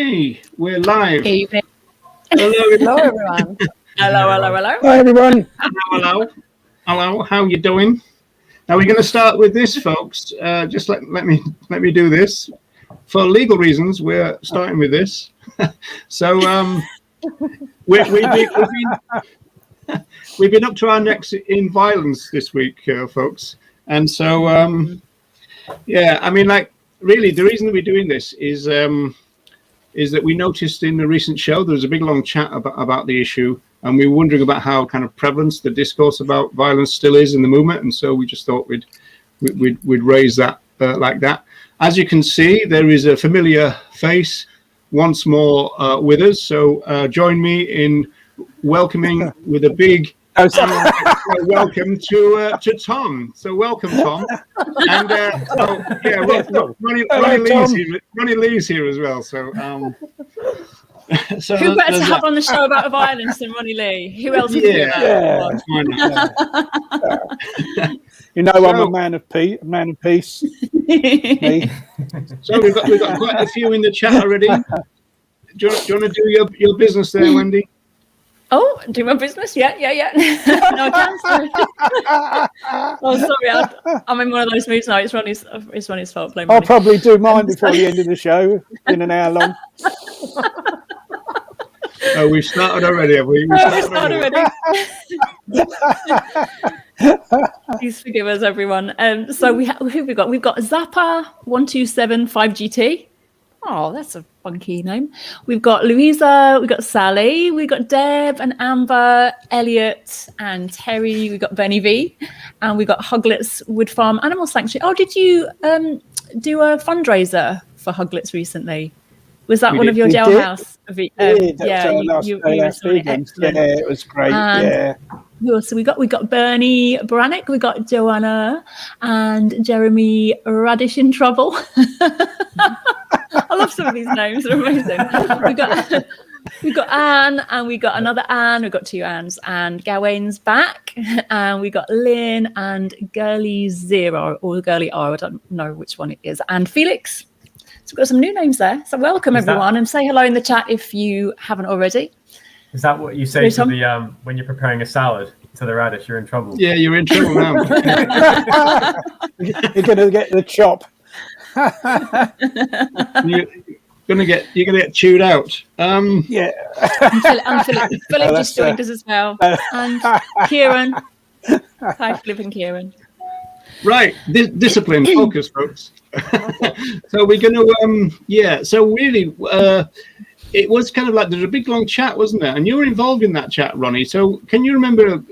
Okay, we're live. Evening. Hello, Hello, everyone. Hello. Hi, everyone. Hello. How you doing? Now we're going to start with this, folks. Just let me do this. For legal reasons, we're starting with this. So we've been up to our necks in violence this week, folks, and so yeah. I mean, like, really, the reason that we're doing this is that we noticed in the recent show there was a big long chat about the issue, and we were wondering about how kind of prevalent the discourse about violence still is in the movement, and so we just thought we'd raise that like that. As you can see, there is a familiar face once more with us, so join me in welcoming with a big welcome to Tom. So welcome, Tom. And Ronnie Lee's here as well. So so who better to have on the show about violence than Ronnie Lee? Who else would do that? You know, I'm a man of peace. Me. So we've got quite a few in the chat already. Do you want to do your business there, Wendy? Oh, do my business? Yeah. No, I can't. Oh, sorry. I'm in one of those moods now. It's Ronnie's fault. Blame I'll Ronnie. probably do mine before the end of the show. In an hour long. Oh, we've started already, have we? We've started already. Please forgive us, everyone. So who have we got? We've got Zappa1275GT. Oh, that's a funky name. We've got Louisa, we've got Sally, we've got Deb and Amber, Elliot and Terry, we've got Benny V, and we've got Huglets Wood Farm Animal Sanctuary. Oh, did you do a fundraiser for Huglets recently? Was that one of your jailhouse? Yeah, it was great. Who else? So we got Bernie Brannick, we got Joanna and Jeremy Radish in Trouble. I love some of these names; they're amazing. We got Anne, and we got another Anne. We got two Annes, and Gawain's back, and we got Lynn and Girly Zero or Girly R. I don't know which one it is, and Felix. So we've got some new names there. So welcome everyone, and say hello in the chat if you haven't already. Is that what you say to the when you're preparing a salad to the radish? You're in trouble. Yeah, you're in trouble now. You're gonna get the chop. You're gonna get chewed out. Yeah. And Philip just joined us as well, and Kieran. Hi, Philip and Kieran. Right, discipline, focus, folks. So we're going to, so really, it was kind of like, there's a big long chat, wasn't there? And you were involved in that chat, Ronnie. So can you remember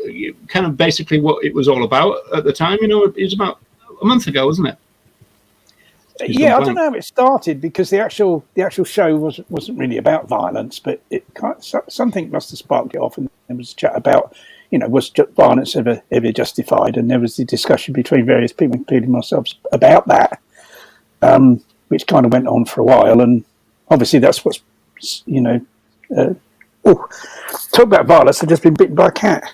kind of basically what it was all about at the time? You know, it was about a month ago, wasn't it? Yeah, I don't know how it started because the actual show wasn't really about violence, but something must have sparked it off, and there was a chat about, you know, was violence ever justified? And there was the discussion between various people, including myself, about that, which kind of went on for a while. And obviously that's what's, you know, talk about violence, I've just been bitten by a cat.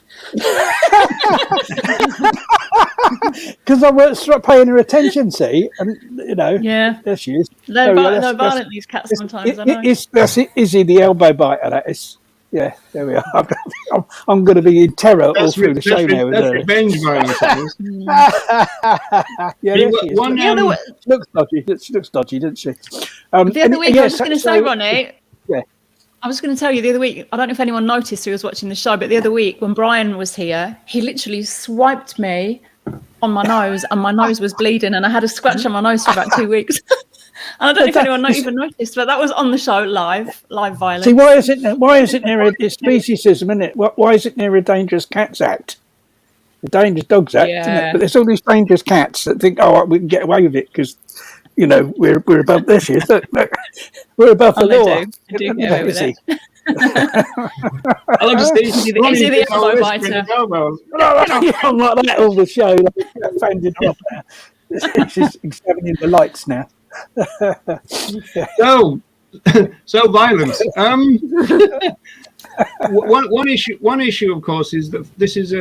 Because I weren't paying her attention, see, and, you know, there she is. They're violent, these cats sometimes, I know. That's Izzy, the elbow biter, that is. Yeah, there we are. I'm going to be in terror all through the show now. That's revenge violence. Yeah, looks dodgy. She looks dodgy, doesn't she? The other week, I was going to say, Ronnie. Yeah. I was going to tell you the other week. I don't know if anyone noticed who was watching the show, but the other week when Brian was here, he literally swiped me on my nose, and my nose was bleeding, and I had a scratch on my nose for about 2 weeks. And I don't know if anyone even noticed, but that was on the show live violence. See, why isn't there a speciesism, isn't it? Why isn't there a Dangerous Cats Act? The Dangerous Dogs Act, isn't it? But there's all these dangerous cats that think, oh, we can get away with it because, you know, we're above this year. Look, we're above the law. They do get away with it. I love to see Ronnie the elbow biter. I'm like that all the show. Like, offended her off now. She's examining the lights now. So violence. One issue, of course, is that this is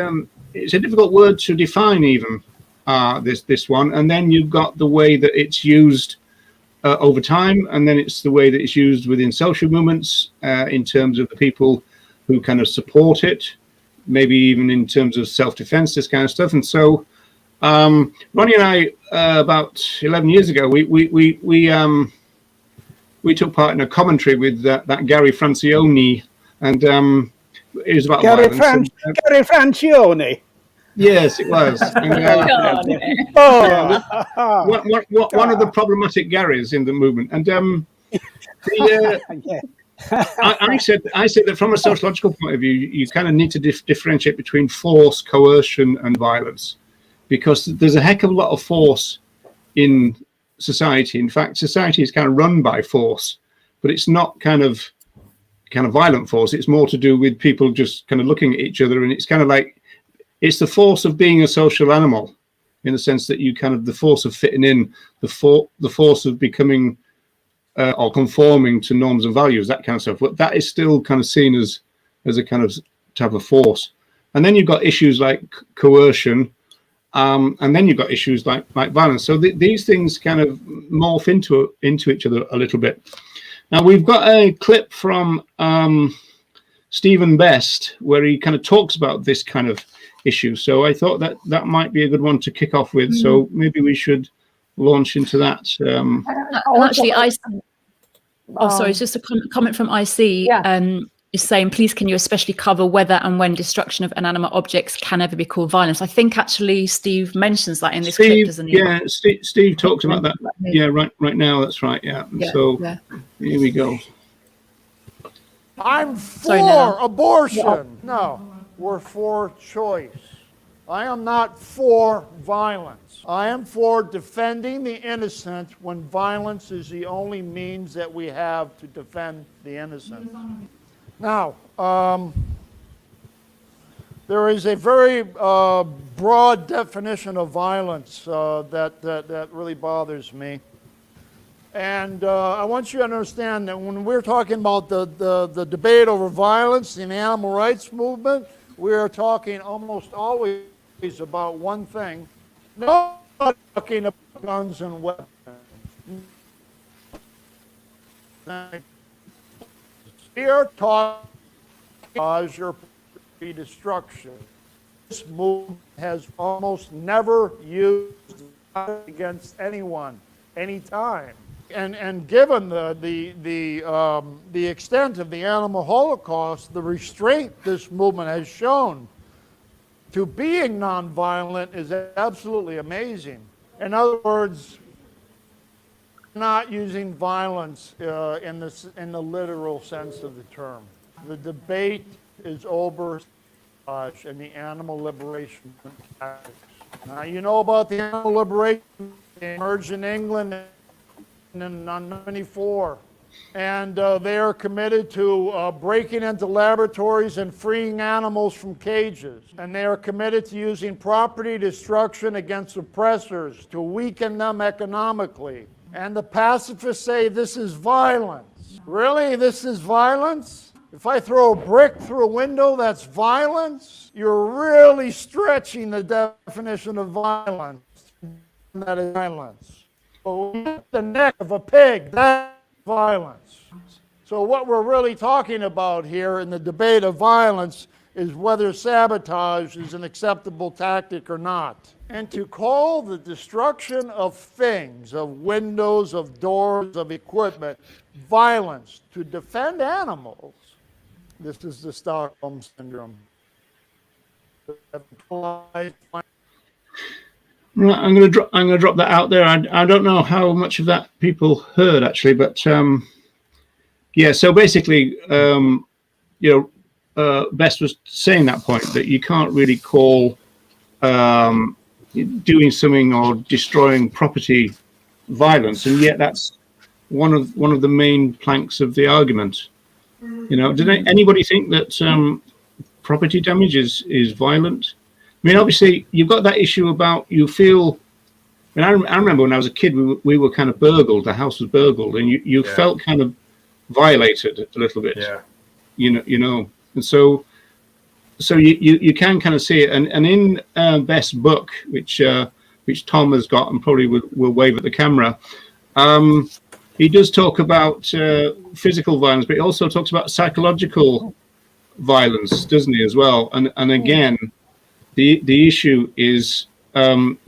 it's a difficult word to define even. This one, and then you've got the way that it's used over time, and then it's the way that it's used within social movements in terms of the people who kind of support it, maybe even in terms of self-defense, this kind of stuff. And so Ronnie and I, about 11 years ago, we took part in a commentary with that Gary Francione, and it was about Gary violence. Gary Francione. Yes, it was. And, one of the problematic Garys in the movement. And I said that from a sociological point of view, you kind of need to differentiate between force, coercion, and violence, because there's a heck of a lot of force in society. In fact, society is kind of run by force, but it's not kind of violent force. It's more to do with people just kind of looking at each other, and it's kind of like it's the force of being a social animal, in the sense that you kind of the force of fitting in, the force of becoming or conforming to norms and values, that kind of stuff. But that is still kind of seen as a kind of type of force. And then you've got issues like coercion, and then you've got issues like violence. So these things kind of morph into each other a little bit. Now we've got a clip from Stephen Best where he kind of talks about this kind of issue. So I thought that might be a good one to kick off with. So maybe we should launch into that. Actually, sorry, it's just a comment from IC. Is saying, please can you especially cover whether and when destruction of inanimate objects can ever be called violence? I think actually Steve mentions that in this clip, doesn't he? Yeah, Steve talks about that. Yeah, right now, that's right. Yeah. So here we go. I'm for abortion. No, we're for choice. I am not for violence. I am for defending the innocent when violence is the only means that we have to defend the innocent. Now, there is a very broad definition of violence that really bothers me. And I want you to understand that when we're talking about the debate over violence in the animal rights movement, we are talking almost always about one thing. Not talking about guns and weapons. We are talking about your destruction. This movement has almost never used violence against anyone, anytime. And given the extent of the animal holocaust, the restraint this movement has shown to being nonviolent is absolutely amazing. In other words, not using violence in the literal sense of the term. The debate is over and the animal liberation tactics. Now you know about the animal liberation. They emerged in England in 1994, and they are committed to breaking into laboratories and freeing animals from cages. And they are committed to using property destruction against oppressors to weaken them economically. And the pacifists say this is violence. Really? This is violence? If I throw a brick through a window, that's violence? You're really stretching the definition of violence. That is violence. But the neck of a pig, that's violence. So what we're really talking about here in the debate of violence is whether sabotage is an acceptable tactic or not. And to call the destruction of things, of windows, of doors, of equipment, violence to defend animals, this is the Stockholm Syndrome. Right, I'm going to drop that out there. I don't know how much of that people heard actually, but yeah. So basically, Best was saying that point that you can't really call doing something or destroying property violence, and yet that's one of the main planks of the argument. Did anybody think that property damage is violent? I mean, obviously, you've got that issue about you feel. I remember when I was a kid, we were kind of burgled. The house was burgled, and you felt kind of violated a little bit. Yeah. And so you can kind of see it. And in Best's book, which Tom has got and probably will wave at the camera, he does talk about physical violence, but he also talks about psychological violence, doesn't he, as well? And again, the issue is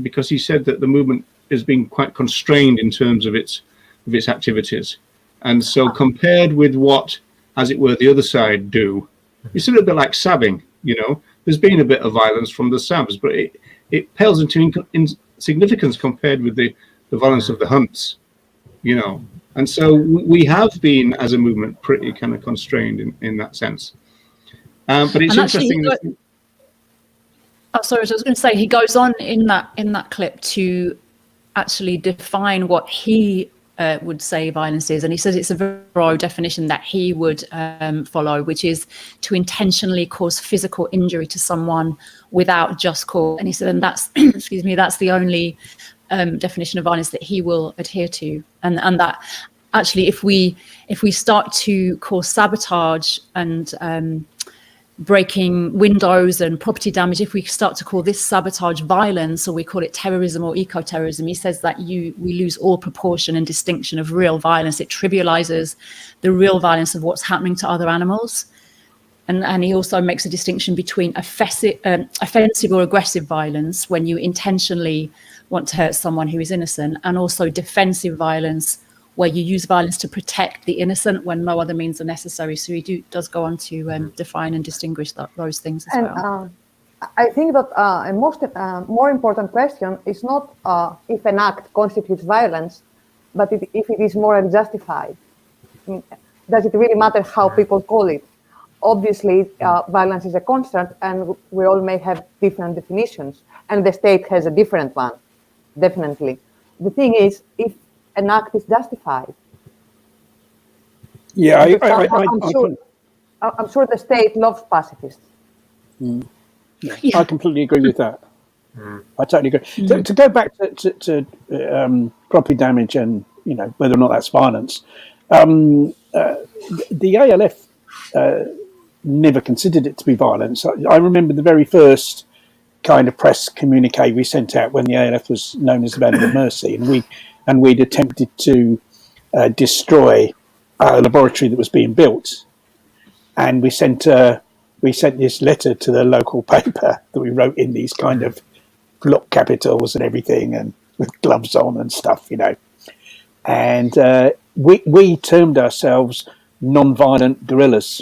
because he said that the movement has been quite constrained in terms of its activities, and so compared with what, as it were, the other side do, it's a little bit like sabbing. There's been a bit of violence from the sabs, but it pales into insignificance compared with the violence of the hunts. And so we have been, as a movement, pretty kind of constrained in that sense. But it's interesting. Sorry, I was going to say, he goes on in that clip to actually define what he would say violence is, and he says it's a very broad definition that he would follow, which is to intentionally cause physical injury to someone without just cause. And he said, and that's that's the only definition of violence that he will adhere to, and that actually if we start to cause sabotage and breaking windows and property damage, if we start to call this sabotage violence, or we call it terrorism or eco-terrorism, he says that we lose all proportion and distinction of real violence. It trivializes the real violence of what's happening to other animals. And he also makes a distinction between offensive or aggressive violence, when you intentionally want to hurt someone who is innocent, and also defensive violence, where you use violence to protect the innocent when no other means are necessary. So he does go on to define and distinguish those things as well. I think that a more important question is not if an act constitutes violence, but if it is morally justified. Does it really matter how people call it? Obviously, violence is a constant, and we all may have different definitions, and the state has a different one, definitely. The thing is, if an act is justified. Yeah, I'm sure the state loves pacifists. I completely agree with that. I totally agree. To go back to property damage and whether or not that's violence, the ALF never considered it to be violence. I remember the very first kind of press communique we sent out when the ALF was known as the Band of Mercy, and we'd attempted to destroy a laboratory that was being built, and we sent this letter to the local paper that we wrote in these kind of block capitals and everything, and with gloves on and stuff, and we termed ourselves non-violent guerrillas,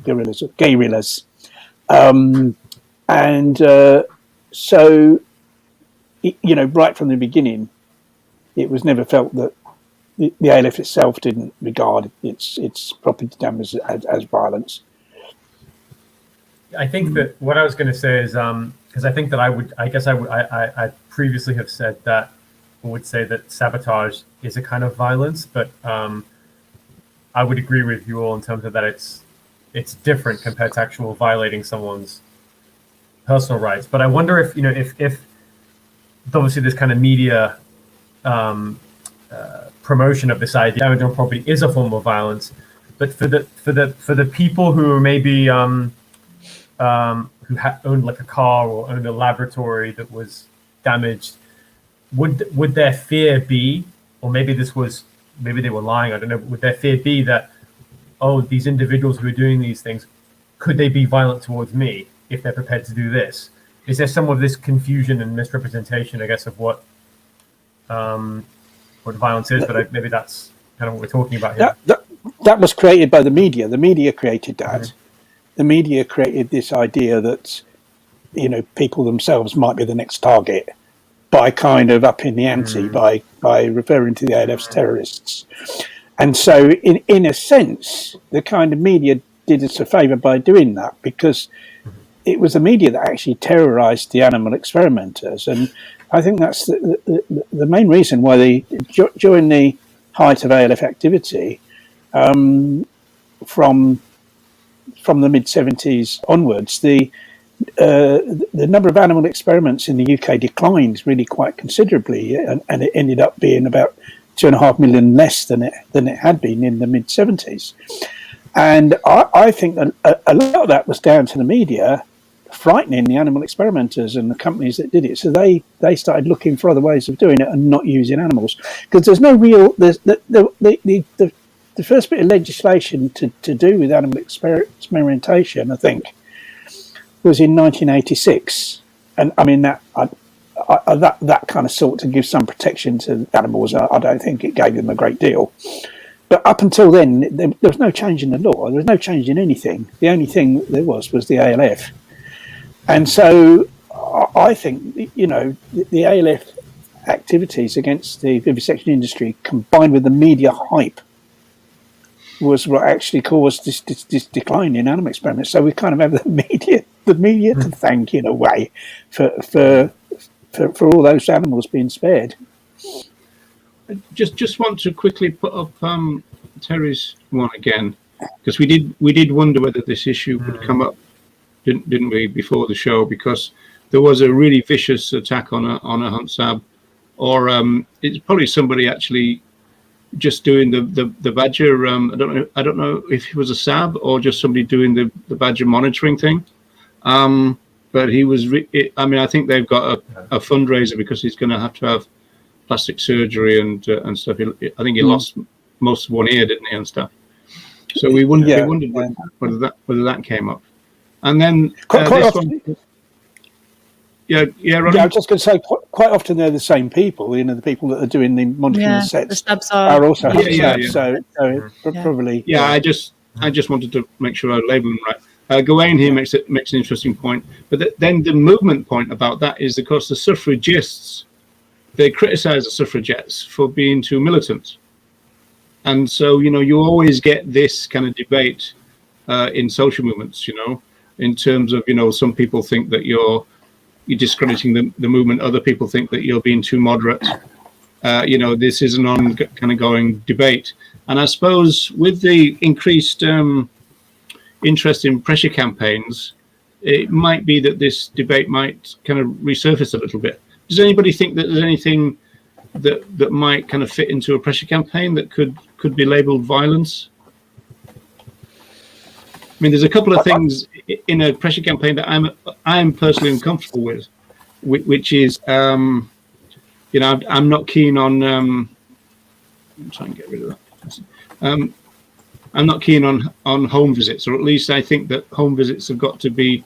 guerrillas, and so right from the beginning, it was never felt that the ALF itself didn't regard its property damage as violence. I think that what I was going to say is because I think that I previously have said that I would say that sabotage is a kind of violence, but I would agree with you all in terms of that it's different compared to actual violating someone's personal rights. But I wonder if if obviously this kind of media promotion of this idea damage on property is a form of violence, but for the people who maybe who owned like a car or owned a laboratory that was damaged, would their fear be, or maybe they were lying, I don't know, would their fear be that, oh, these individuals who are doing these things, could they be violent towards me if they're prepared to do this? Is there some of this confusion and misrepresentation, I guess, of what violence is? But maybe that's kind of what we're talking about here. That was created by the media. The media created that. Mm-hmm. The media created this idea that people themselves might be the next target by kind of upping the ante, by referring to the ALF's terrorists. And so in a sense, the kind of media did us a favour by doing that, because it was the media that actually terrorised the animal experimenters. And I think that's the main reason why during the height of ALF activity, from the mid-70s onwards, the number of animal experiments in the UK declined really quite considerably, and it ended up being about 2.5 million less than it had been in the mid-70s. And I think that a lot of that was down to the media frightening the animal experimenters and the companies that did it. So they started looking for other ways of doing it and not using animals, because there's no real the first bit of legislation to do with animal experimentation, I think, was in 1986, and I mean that kind of sought to give some protection to animals. I don't think it gave them a great deal. But up until then, there was no change in the law. There was no change in anything. The only thing there was the ALF. And so I think, the ALF activities against the vivisection industry, combined with the media hype, was what actually caused this decline in animal experiments. So we kind of have the media to thank, in a way, for all those animals being spared. Just want to quickly put up Terry's one again, because we did wonder whether this issue would come up, didn't we, before the show, because there was a really vicious attack on a hunt sab, or it's probably somebody actually just doing the badger. I don't know if it was a sab or just somebody doing the badger monitoring thing. But he was. I think they've got a fundraiser because he's going to have plastic surgery and stuff. I think he lost most of one ear, didn't he, and stuff. So we wondered whether that came up. And then quite often, Ronnie? I was just going to say, quite often they're the same people. The people that are doing the monitoring sets the stabs are also stabs. So probably. Yeah, I just wanted to make sure I label them right. Gawain here makes an interesting point, but then the movement point about that is, of course, the suffragists, they criticise the suffragettes for being too militant, and so you always get this kind of debate in social movements, in terms of some people think that you're discrediting the movement, other people think that you're being too moderate. This is an ongoing debate, and I suppose with the increased interest in pressure campaigns, it might be that this debate might kind of resurface a little bit. Does anybody think that there's anything that might kind of fit into a pressure campaign that could be labelled violence? I mean, there's a couple of things in a pressure campaign that I'm personally uncomfortable with, which is I'm not keen on. I'm trying to get rid of that. I'm not keen on home visits, or at least I think that home visits have got to be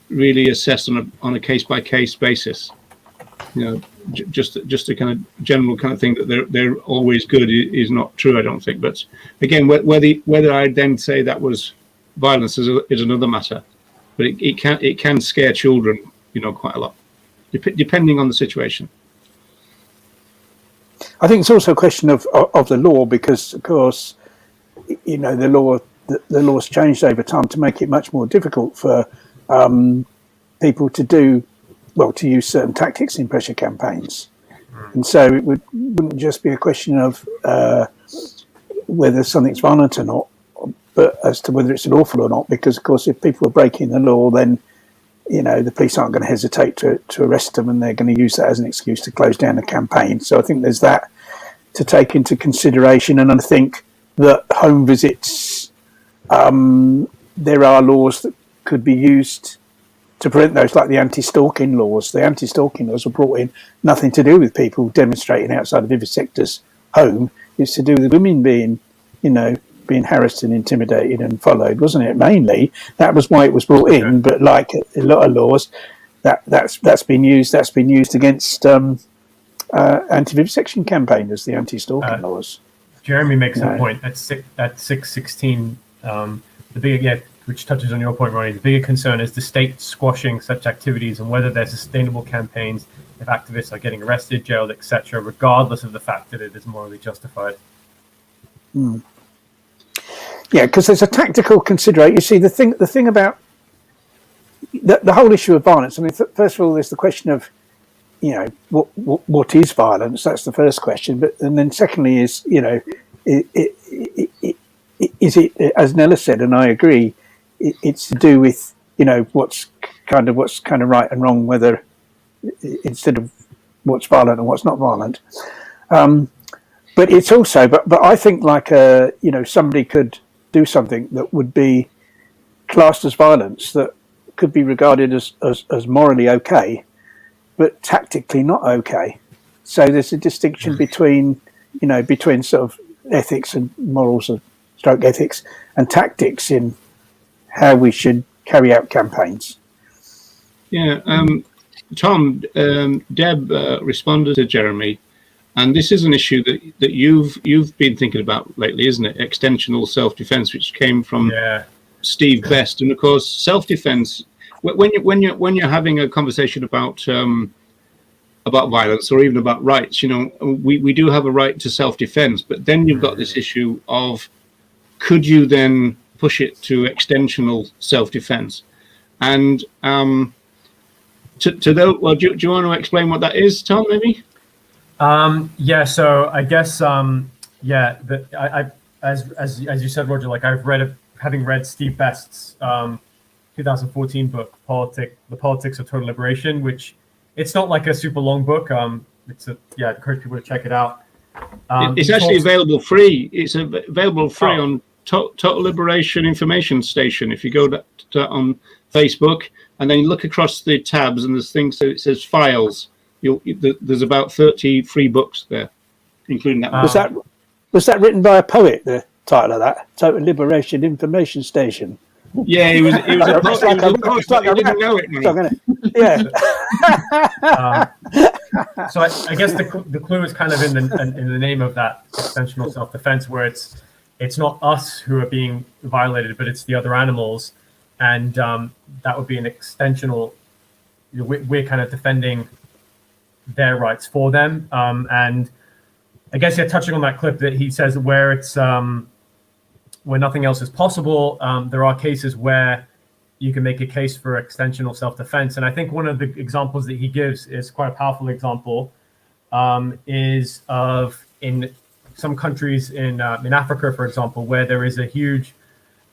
really assessed on a case by case basis. Just a kind of general kind of thing that they're always good is not true, I don't think. But again, whether I then say that was violence is another matter. But it can scare children, quite a lot, depending on the situation. I think it's also a question of the law, because of course, the law's changed over time to make it much more difficult for people to use certain tactics in pressure campaigns. And so it wouldn't just be a question of whether something's violent or not, but as to whether it's lawful or not, because of course if people are breaking the law, then the police aren't going to hesitate to arrest them, and they're going to use that as an excuse to close down the campaign. So I think there's that to take into consideration, and I think that home visits, there are laws that could be used to prevent those, like the anti-stalking laws. The anti-stalking laws were brought in, nothing to do with people demonstrating outside of vivisector's home. It's to do with women being harassed and intimidated and followed, wasn't it? Mainly, that was why it was brought in. But like a lot of laws, that's been used against anti-vivisection campaigners, the anti-stalking laws. Jeremy makes a point at 616. Which touches on your point, Ronnie. The bigger concern is the state squashing such activities and whether they're sustainable campaigns if activists are getting arrested, jailed, etc., regardless of the fact that it is morally justified. Yeah, because there's a tactical consideration. You see, the thing about the whole issue of violence. I mean, first of all, there's the question of, what is violence? That's the first question. And then secondly is, is it, as Nella said, and I agree, it's to do with what's kind of right and wrong, whether instead of what's violent and what's not violent. But it's also, but I think somebody could do something that would be classed as violence that could be regarded as morally okay, but tactically not okay. So there's a distinction between sort of ethics and morals, of stroke ethics, and tactics in how we should carry out campaigns. Yeah, Tom, Deb responded to Jeremy, and this is an issue that you've been thinking about lately, isn't it? Extensional self-defense, which came from Steve Best, and of course, self-defense. When you're having a conversation about violence or even about rights, we do have a right to self-defense, but then you've got this issue of could you then push it to extensional self-defense, and to those, well, do you want to explain what that is, Tom? Maybe. So I guess I as you said, Roger, like having read Steve Best's 2014 book, The Politics of Total Liberation, which it's not like a super long book. I encourage people to check it out. It's actually available free. It's available free on Total Liberation Information Station. If you go to on Facebook and then you look across the tabs and there's things that it says files, there's about 30 free books there, including that one. Was that written by a poet, the title of that? Total Liberation Information Station. Yeah, he was a poet. I didn't know it. Yeah. So I guess the clue is kind of in the name of that extensional self-defense, where it's not us who are being violated, but it's the other animals, and that would be an extensional. We're kind of defending their rights for them, and I guess touching on that clip that he says where it's where nothing else is possible, there are cases where you can make a case for extensional self-defense, and I think one of the examples that he gives is quite a powerful example. Is of in some countries in Africa, for example, where there is a huge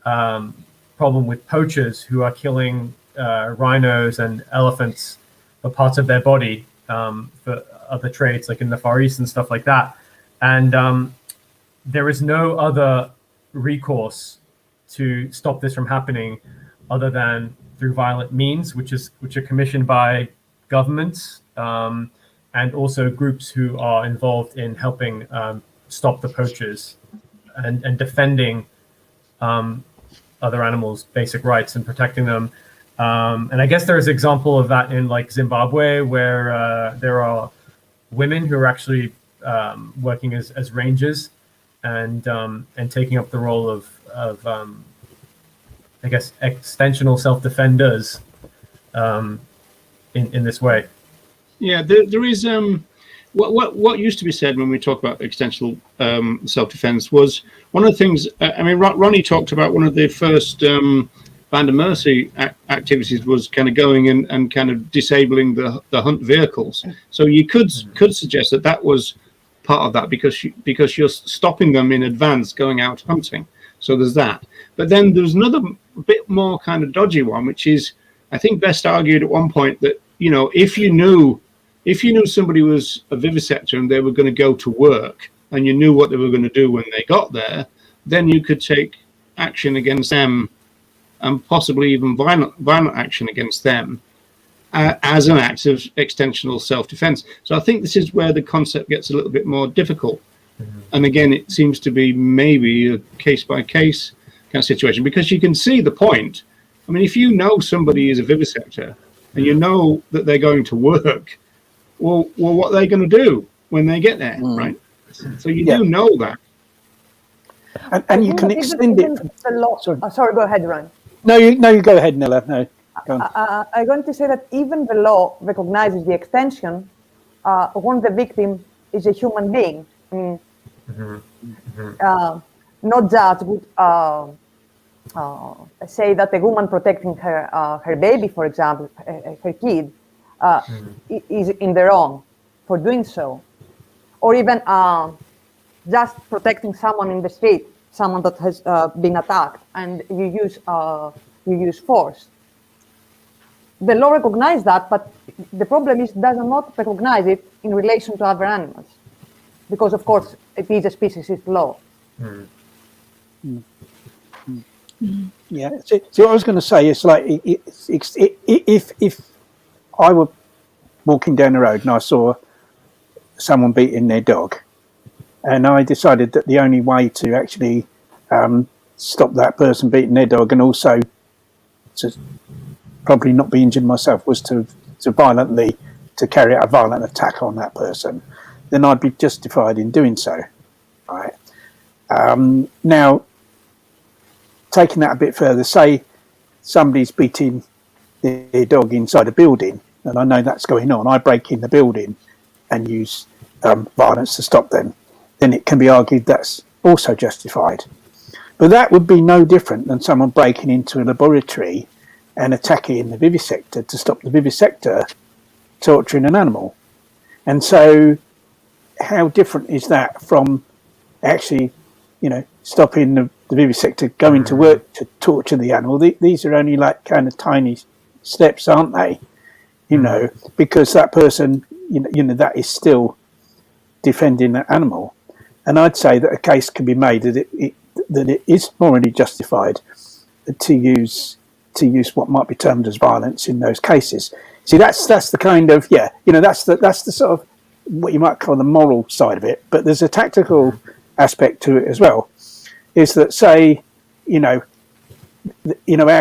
problem with poachers who are killing rhinos and elephants for parts of their body for other trades, like in the Far East and stuff like that. And there is no other recourse to stop this from happening other than through violent means, which are commissioned by governments and also groups who are involved in helping stop the poachers and defending other animals' basic rights and protecting them. And I guess there's an example of that in like Zimbabwe, where there are women who are actually working as rangers and taking up the role of I guess extensional self-defenders in this way. Yeah, there is what used to be said when we talk about extensional self-defense was one of the things. I mean, Ronnie talked about one of the first Band of Mercy activities was kind of going in and kind of disabling the hunt vehicles. So you could suggest that was part of that because you're stopping them in advance going out hunting. So there's that. But then there's another bit more kind of dodgy one, which is, I think Best argued at one point that, if you knew somebody was a vivisector and they were going to go to work and you knew what they were going to do when they got there, then you could take action against them and possibly even violent action against them as an act of extensional self-defense. So I think this is where the concept gets a little bit more difficult. Mm-hmm. And again, it seems to be maybe a case-by-case kind of situation, because you can see the point. I mean, if you know somebody is a vivisector and you know that they're going to work, well, what are they going to do when they get there, right? So you do know that. And you can extend it. The law. Sorry, go ahead, Ron. No, you go ahead, Nella. No, go on. I'm going to say that even the law recognizes the extension when the victim is a human being. I mean, not just would say that a woman protecting her baby, for example, her kid, is in the wrong for doing so, or even just protecting someone in the street, someone that has been attacked, and you use force. The law recognizes that, but the problem is does not recognize it in relation to other animals, because of course it is a speciesist law. Yeah. So what I was going to say is like, if I were walking down the road and I saw someone beating their dog, and I decided that the only way to actually stop that person beating their dog, and also to probably not be injured myself, was to carry out a violent attack on that person, then I'd be justified in doing so. Right. Now, taking that a bit further, say somebody's beating their dog inside a building, and I know that's going on. I break in the building and use violence to stop them. Then it can be argued that's also justified. But that would be no different than someone breaking into a laboratory and attacking the vivisector to stop the vivisector torturing an animal. And so how different is that from actually, stopping the vivisector going to work to torture the animal? These are only like kind of tiny steps, aren't they? Because that person, that is still defending that animal. And I'd say that a case can be made that it is morally justified to use what might be termed as violence in those cases. See, that's the kind of that's the sort of what you might call the moral side of it. But there's a tactical aspect to it as well. Is that, say, our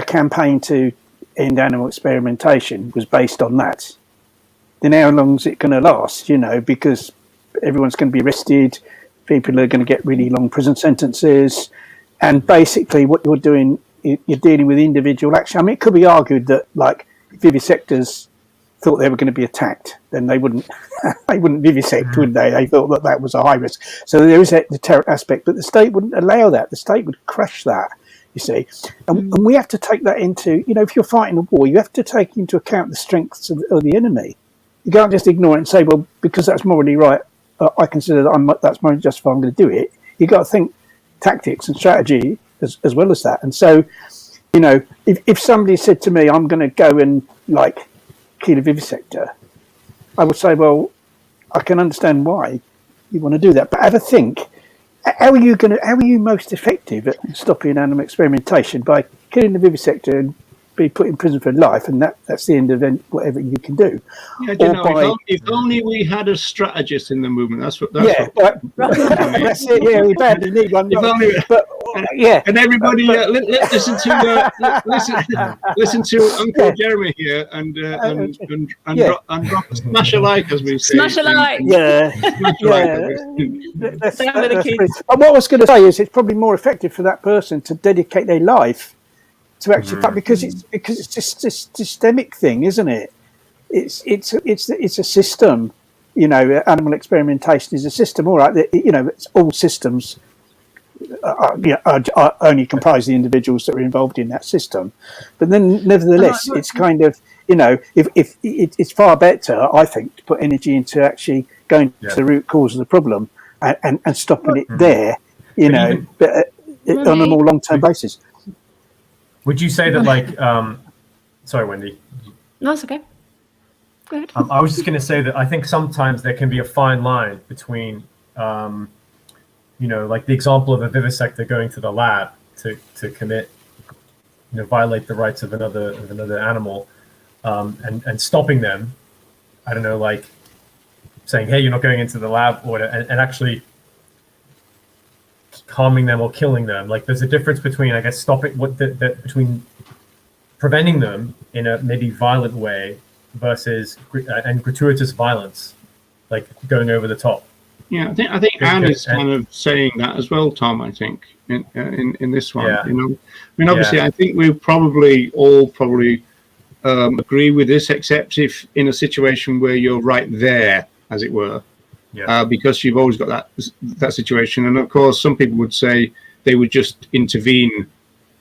campaign to end animal experimentation was based on that. Then how long is it going to last? Because everyone's going to be arrested. People are going to get really long prison sentences, and basically what you're doing, you're dealing with individual action. I mean, it could be argued that, like, if vivisectors thought they were going to be attacked, then they wouldn't vivisect, would they? They thought that was a high risk. So there is a deterrent aspect, but the state wouldn't allow that. The state would crush that, you see. And we have to take that into, if you're fighting a war, you have to take into account the strengths of the enemy. You can't just ignore it and say, well, because that's morally right, I consider that's morally justified, I'm going to do it. You've got to think tactics and strategy as well as that. And so, if somebody said to me, I'm going to go and, like, kill a vivisector, I would say, well, I can understand why you want to do that, but have a think. How are you most effective at stopping animal experimentation? By killing the vivisector and be put in prison for life, and that's the end of whatever you can do. Yeah, if only we had a strategist in the movement. That's it. Yeah, we badly need one. And everybody, listen to Uncle Jeremy here, and drop smash a like, as we say. Smash a like. Smash a like. And what I was going to say is, it's probably more effective for that person to dedicate their life to actually fight, because it's just this systemic thing, isn't it? It's a system. Animal experimentation is a system. All right, it's all systems. Only comprise the individuals that are involved in that system, but then nevertheless, it's kind of if it's far better, I think, to put energy into actually going to the root cause of the problem and stopping it there. But on a more long-term basis. Would you say that, like, sorry, Wendy? No, it's okay. Go ahead. I was just going to say that I think sometimes there can be a fine line between, like the example of a vivisector going to the lab to commit, violate the rights of another animal, and stopping them. I don't know, like saying, hey, you're not going into the lab, or and actually harming them or killing them. Like, there's a difference between, I guess, between preventing them in a maybe violent way versus and gratuitous violence, like going over the top. Yeah, I think Anne is kind of saying that as well, Tom. I think in this one, I mean, obviously, I think we all agree with this, except if in a situation where you're right there, as it were. Because you've always got that situation. And of course, some people would say they would just intervene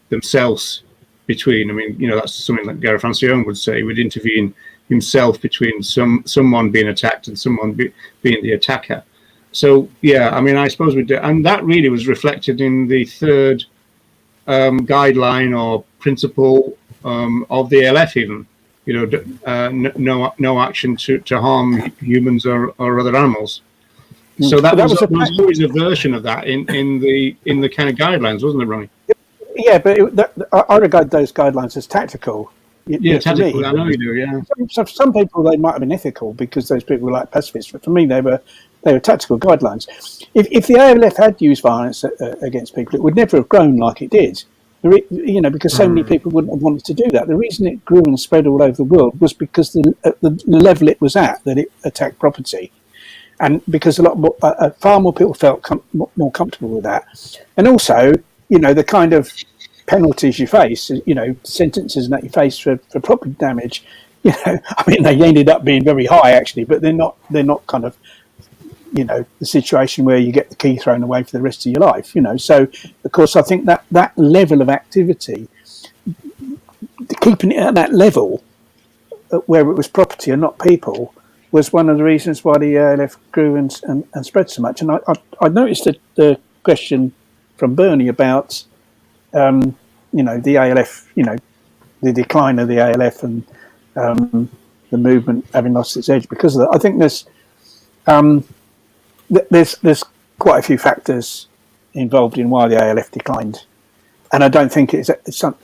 themselves between. I mean, that's something that Gareth Francione would say. He would intervene himself between someone being attacked and someone being the attacker. So, I mean, I suppose we do. And that really was reflected in the third guideline or principle of the LF even. No action to harm humans or other animals. So that was always a version of that in the kind of guidelines, wasn't it, Ronnie? Yeah, but I regard those guidelines as tactical. Yeah, tactical. I know you do. Yeah. Some people, they might have been ethical because those people were like pacifists, but for me, they were tactical guidelines. If the ALF had used violence against people, it would never have grown like it did. Because so many people wouldn't have wanted to do that. The reason it grew and spread all over the world was because the level it was at, that it attacked property, and because far more people felt more comfortable with that, and also, the kind of penalties you face, sentences that you face for property damage, I mean, they ended up being very high actually, but they're not kind of, the situation where you get the key thrown away for the rest of your life, So, of course, I think that level of activity, keeping it at that level, where it was property and not people, was one of the reasons why the ALF grew and spread so much. And I noticed that the question from Bernie about, the ALF, the decline of the ALF and the movement having lost its edge because of that. I think there's quite a few factors involved in why the ALF declined, and I don't think it's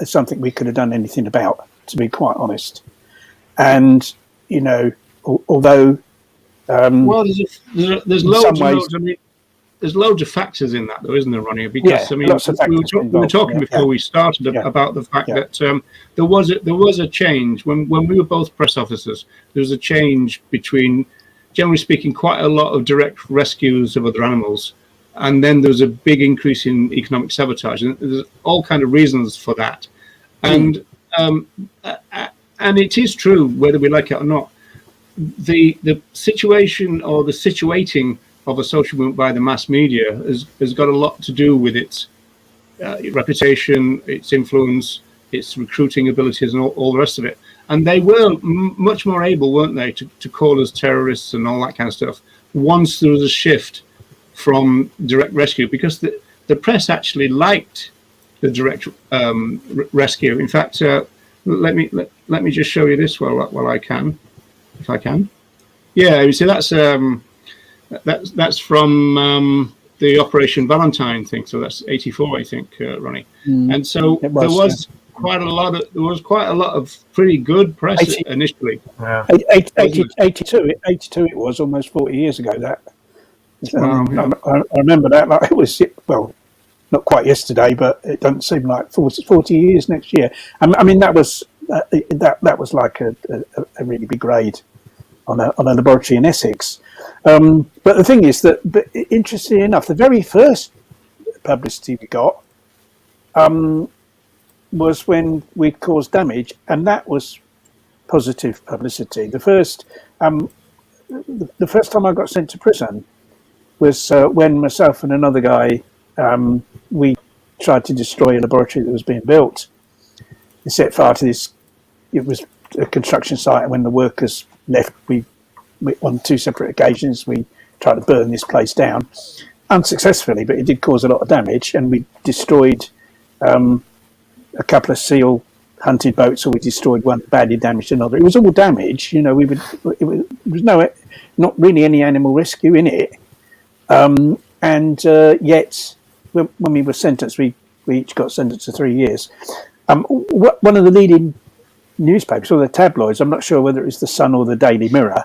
something we could have done anything about, to be quite honest. And although well, there's loads of factors in that, though, isn't there, Ronnie? Because we were talking before we started about the fact that there was a change when we were both press officers. There was a change between, generally speaking, quite a lot of direct rescues of other animals, and then there was a big increase in economic sabotage, and there's all kind of reasons for that. And it is true, whether we like it or not, the situation or the situating of a social movement by the mass media has got a lot to do with its reputation, its influence, its recruiting abilities, and all the rest of it. And they were much more able, weren't they, to call us terrorists and all that kind of stuff once there was a shift from direct rescue, because the press actually liked the direct rescue. In fact, let me just show you this while I can, if I can. Yeah, you see that's from the Operation Valentine thing. So that's 84, I think, Ronnie. And so there was quite a lot of pretty good press initially. Wow. 82 it was almost 40 years ago. That I remember that like it was, well, not quite yesterday, but it doesn't seem like 40 years next year. I mean that was like a really big raid on a laboratory in Essex. But the thing is that, interestingly enough, the very first publicity we got was when we caused damage, and that was positive publicity. The first time I got sent to prison was when myself and another guy, we tried to destroy a laboratory that was being built. We set fire to this. It was a construction site, and when the workers left, we on two separate occasions we tried to burn this place down, unsuccessfully, but it did cause a lot of damage, and we destroyed a couple of seal hunted boats, or we destroyed one, badly damaged another. It was all damage, there was not really any animal rescue in it, and yet when we were sentenced, we each got sentenced to 3 years. One of the leading newspapers, or the tabloids, I'm not sure whether it was the Sun or the Daily Mirror,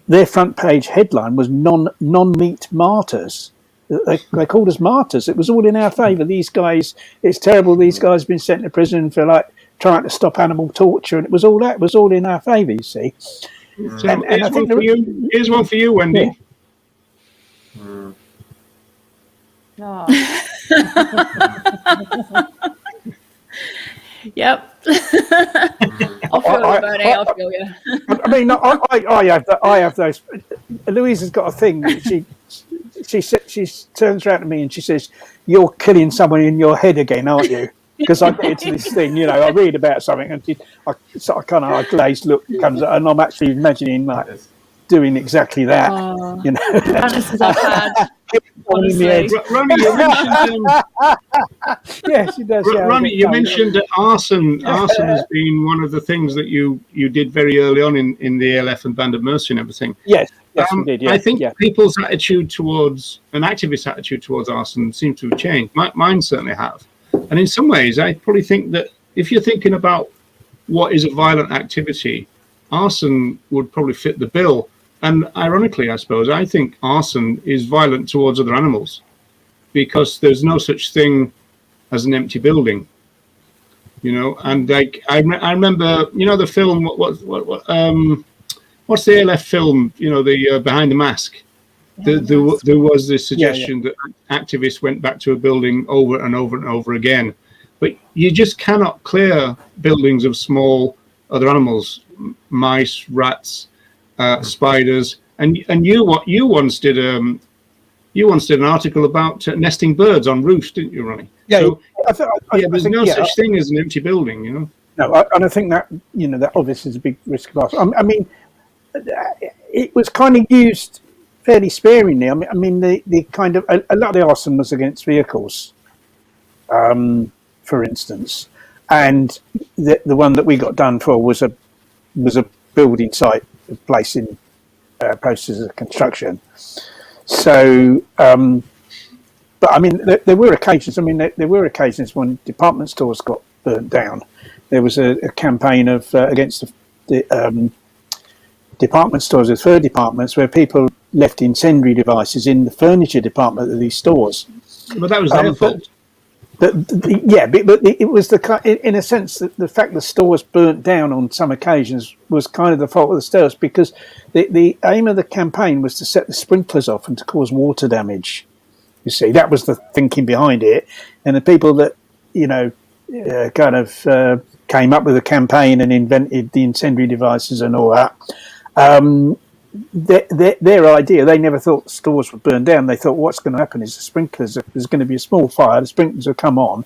their front page headline was non-meat martyrs. They called us martyrs. It was all in our favour. These guys, it's terrible. These guys have been sent to prison for like trying to stop animal torture, and it was all that was all in our favour, you see. So and I think here's one for you, Wendy. Oh. Yep. I'll feel you, Bernie. I'll feel you. I mean, I have those. Louise has got a thing that she turns around to me and she says, "You're killing someone in your head again, aren't you?" Because I get into this thing, I read about something and I kind of a glazed look comes out, and I'm actually imagining like doing exactly that. Fantasies I've had. Honestly. Ronnie, you mentioned. Yeah, she does. Yeah, Ronnie, you mentioned that arson. Arson has been one of the things that you did very early on in the ALF and Band of Mercy and everything. Yes, we did. Yeah, I think people's attitude towards an activist attitude towards arson seems to have changed. Mine certainly have. And in some ways, I probably think that if you're thinking about what is a violent activity, arson would probably fit the bill. And ironically, I suppose, I think arson is violent towards other animals because there's no such thing as an empty building, you know. And like I remember, you know, the film. What's the ALF film? You know, the Behind the Mask. There was this suggestion that activists went back to a building over and over and over again, but you just cannot clear buildings of small other animals, mice, rats, spiders, and you once did an article about nesting birds on roofs, didn't you, Ronnie? Yeah, so, there's no such thing as an empty building, you know. No, and I think that, you know, that obviously is a big risk of arson. I mean, it was kind of used fairly sparingly. I mean, the kind of a lot of the arson was against vehicles, for instance, and the one that we got done for was a building site, a place in process of construction. So, but I mean, there were occasions. I mean, there were occasions when department stores got burnt down. There was a campaign of against the department stores, the fur departments, where people left incendiary devices in the furniture department of these stores. But that was their fault. But it was in a sense that the fact the stores burnt down on some occasions was kind of the fault of the stores, because the aim of the campaign was to set the sprinklers off and to cause water damage. You see, that was the thinking behind it, and the people that, you know, kind of came up with the campaign and invented the incendiary devices and all that. Their idea, they never thought stores would burn down. They thought what's going to happen is the sprinklers, there's going to be a small fire, the sprinklers will come on,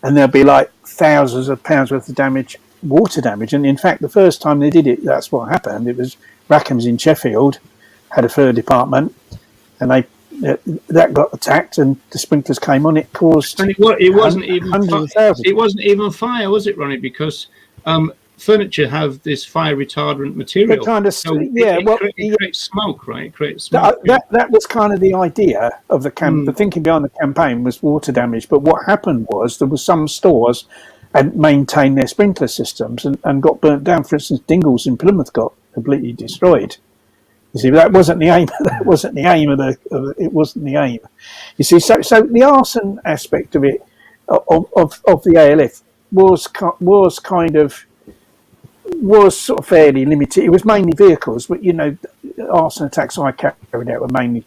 and there'll be like thousands of pounds worth of damage, water damage. And in fact, the first time they did it, that's what happened. It was Rackham's in Sheffield, had a fur department, and that got attacked, and the sprinklers came on. It caused and it wasn't even hundreds of thousands. It wasn't even fire, was it, Ronnie? Because furniture have this fire retardant material. It kind of, so it creates smoke, right? It creates smoke. That was kind of the idea of the the thinking behind the campaign was water damage. But what happened was there were some stores and maintained their sprinkler systems and got burnt down. For instance, Dingles in Plymouth got completely destroyed. You see, but that wasn't the aim. That wasn't the aim it wasn't the aim. You see, so the arson aspect of it, of the ALF was sort of fairly limited. It was mainly vehicles, but, you know, arson attacks I carried out were mainly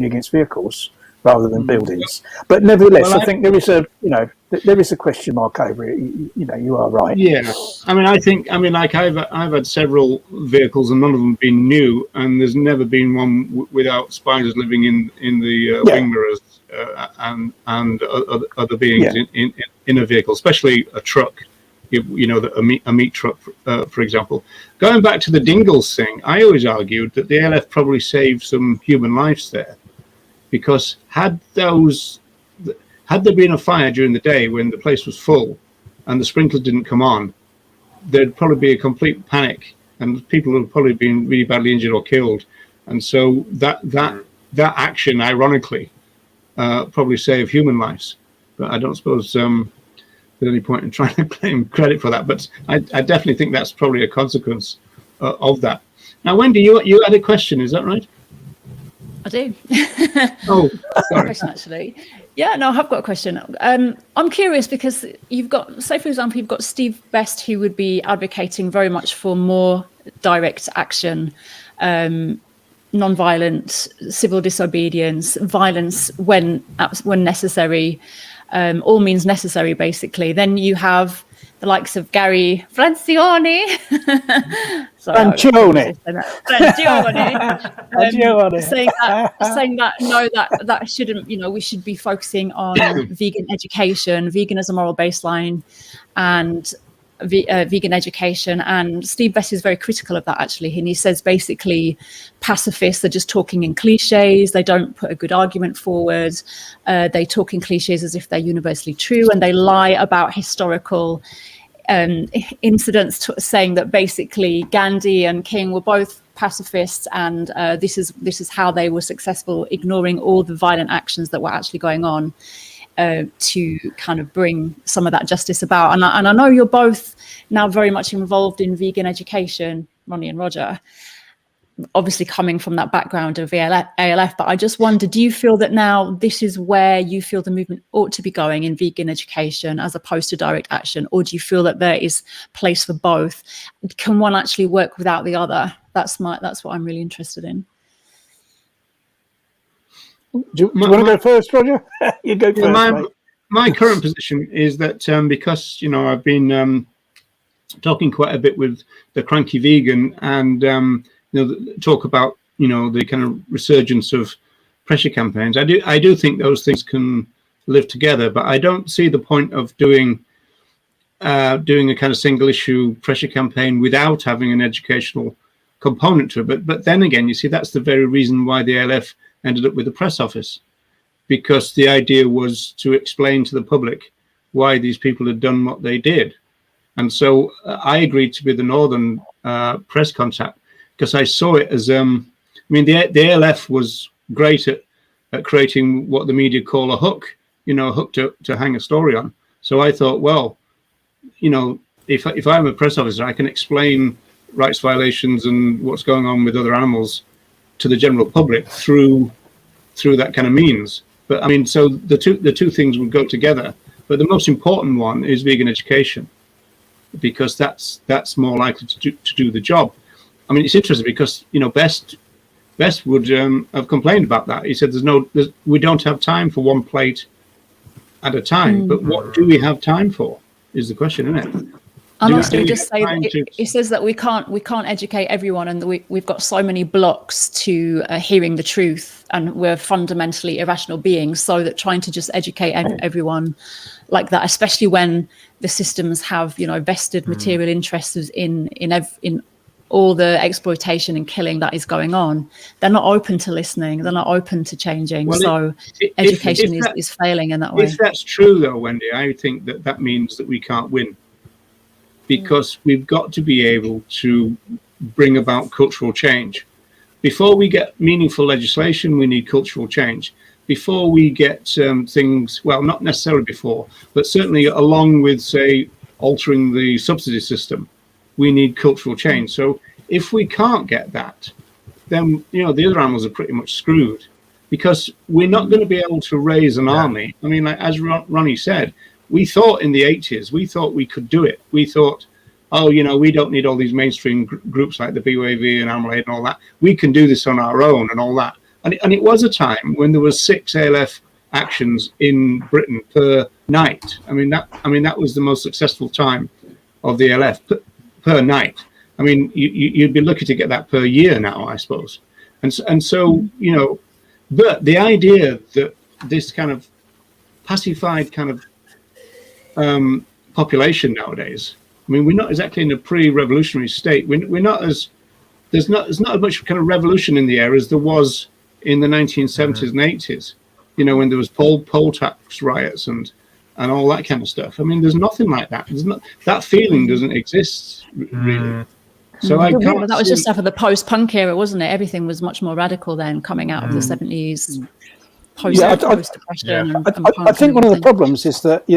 against vehicles rather than buildings. But nevertheless, I think there is a question mark over it. You know, you are right. Yeah, I've had several vehicles, and none of them have been new, and there's never been one without spiders living in the wing mirrors and other beings in a vehicle, especially a truck. You know, a meat truck, for example. Going back to the Dingles thing, I always argued that the ALF probably saved some human lives there, because had there been a fire during the day when the place was full and the sprinklers didn't come on, there'd probably be a complete panic, and people would have probably been really badly injured or killed. And so that action, ironically, probably saved human lives. But I don't suppose there's any point in trying to claim credit for that. But I definitely think that's probably a consequence of that. Now, Wendy, you had a question, is that right? I do. Oh, sorry. Question, actually. Yeah, no, I have got a question. I'm curious because you've got, say, for example, you've got Steve Best, who would be advocating very much for more direct action, non-violent, civil disobedience, violence when necessary, all means necessary, basically. Then you have the likes of Gary Francione. Francione. Saying that no, that shouldn't, you know, we should be focusing on vegan education, vegan as a moral baseline, and vegan education. And Steve Best is very critical of that, actually, and he says basically pacifists are just talking in cliches. They don't put a good argument forward. They talk in cliches as if they're universally true, and they lie about historical incidents, saying that basically Gandhi and King were both pacifists, and this is how they were successful, ignoring all the violent actions that were actually going on. to kind of bring some of that justice about. And I know you're both now very much involved in vegan education, Ronnie and Roger, obviously coming from that background of ALF, but I just wonder, do you feel that now this is where you feel the movement ought to be going in vegan education as opposed to direct action? Or do you feel that there is place for both? Can one actually work without the other? That's what I'm really interested in. Do you want to go first, Roger? You go first. My current position is that because I've been talking quite a bit with the Cranky Vegan and talk about the kind of resurgence of pressure campaigns. I do think those things can live together, but I don't see the point of doing a kind of single issue pressure campaign without having an educational component to it. But then again, you see, that's the very reason why the ALF ended up with the press office, because the idea was to explain to the public why these people had done what they did. And so I agreed to be the Northern press contact, because I saw it as, the ALF was great at creating what the media call a hook, a hook to hang a story on. So I thought, well, if I'm a press officer, I can explain rights violations and what's going on with other animals to the general public through that kind of means. But so the two things would go together. But the most important one is vegan education, because that's more likely to do the job. It's interesting because Best would have complained about that. He said, we don't have time for one plate at a time. But what do we have time for is the question, isn't it? And also just say it says that we can't educate everyone, and we've got so many blocks to hearing the truth, and we're fundamentally irrational beings, so that trying to just educate everyone like that, especially when the systems have vested material interests in all the exploitation and killing that is going on, they're not open to listening, they're not open to changing. Well, education is failing in that way. If that's true though, Wendy, I think that means that we can't win, because we've got to be able to bring about cultural change. Before we get meaningful legislation, we need cultural change. Before we get things, well, not necessarily before, but certainly along with, say, altering the subsidy system, we need cultural change. So if we can't get that, then, the other animals are pretty much screwed, because we're not going to be able to raise an army. As Ronnie said, we thought in the 80s, we thought we could do it. We thought, we don't need all these mainstream groups like the BYV and Animal Aid and all that. We can do this on our own and all that. And it was a time when there was 6 ALF actions in Britain per night. That was the most successful time of the ALF per night. You'd be lucky to get that per year now, I suppose. And so, but the idea that this kind of pacified kind of population nowadays, we're not exactly in a pre-revolutionary state. We're not as, there's not as much kind of revolution in the air as there was in the 1970s and 80s, when there was poll tax riots and all that kind of stuff. There's nothing like that. That feeling doesn't exist really. So I can't. That was just after the post-punk era, wasn't it? Everything was much more radical then, coming out of the 70s. Post-depression. I think one of the problems is that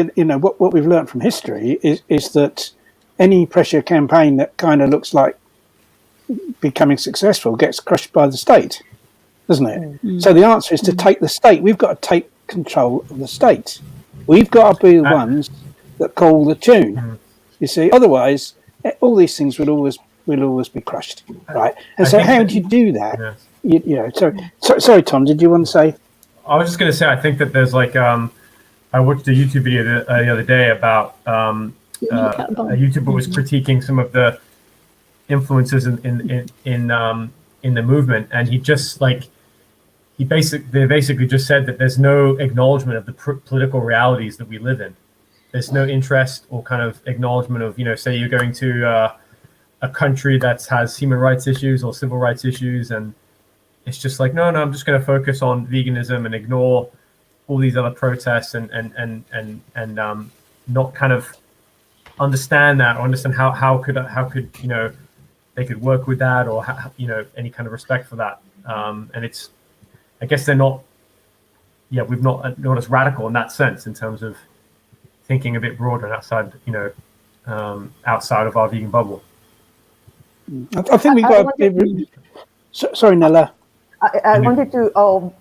what we've learned from history is that any pressure campaign that kind of looks like becoming successful gets crushed by the state, doesn't it? So the answer is to take the state. We've got to take control of the state. We've got to be the ones that call the tune. You see, otherwise all these things will always be crushed, right? And so how do you do that? Sorry, Tom, did you want to say? I was just going to say, I think that there's I watched a YouTube video the other day about a YouTuber was critiquing some of the influences in the movement, and he just they basically just said that there's no acknowledgement of the political realities that we live in. There's no interest or kind of acknowledgement of, say you're going to a country that has human rights issues or civil rights issues, and it's just no, I'm just going to focus on veganism and ignore all these other protests and not kind of understand that, or understand how could they could work with that, or, any kind of respect for that. And it's, I guess they're not we've not as radical in that sense in terms of thinking a bit broader and outside, outside of our vegan bubble. I think we got. Sorry, Nella. I wanted to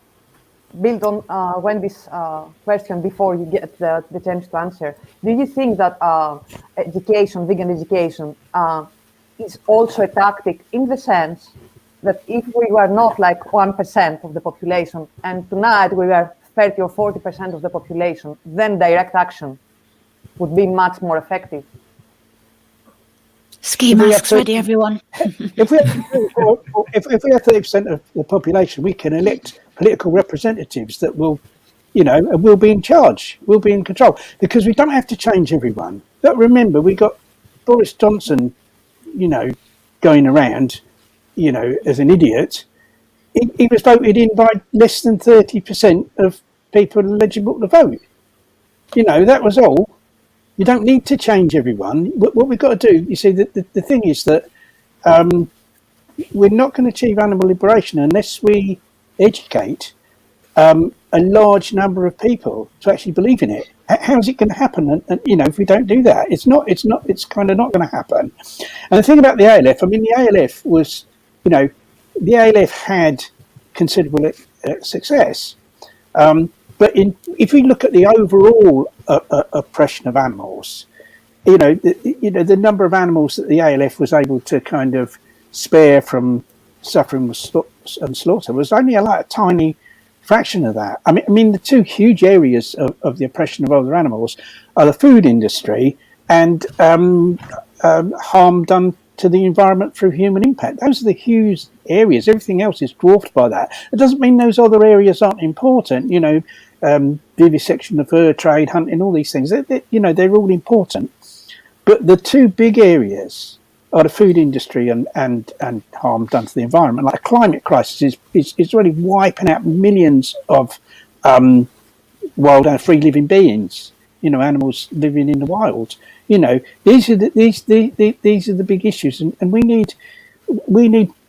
build on Wendy's question before you get the chance to answer. Do you think that vegan education, is also a tactic in the sense that if we were not like 1% of the population and tonight we were 30 or 40% of the population, then direct action would be much more effective? Ski masks ready, everyone. If we have 30% of the population, we can elect political representatives that will, will be in charge, will be in control, because we don't have to change everyone. But remember, we got Boris Johnson, going around, as an idiot. He was voted in by less than 30% of people eligible to vote. That was all. You don't need to change everyone. What we've got to do, you see, the thing is that we're not going to achieve animal liberation unless we educate a large number of people to actually believe in it. How is it going to happen? And if we don't do that, it's kind of not going to happen. And the thing about the ALF, the ALF was, the ALF had considerable success. But if we look at the overall oppression of animals, the number of animals that the ALF was able to kind of spare from suffering and slaughter was only a tiny fraction of that. The two huge areas of the oppression of other animals are the food industry and harm done to the environment through human impact. Those are the huge areas. Everything else is dwarfed by that. It doesn't mean those other areas aren't important. Vivisection, the fur trade, hunting, all these things. They're all important. But the two big areas are the food industry and harm done to the environment. Like a climate crisis is really wiping out millions of wild and free living beings. Animals living in the wild. These are the big issues, and we need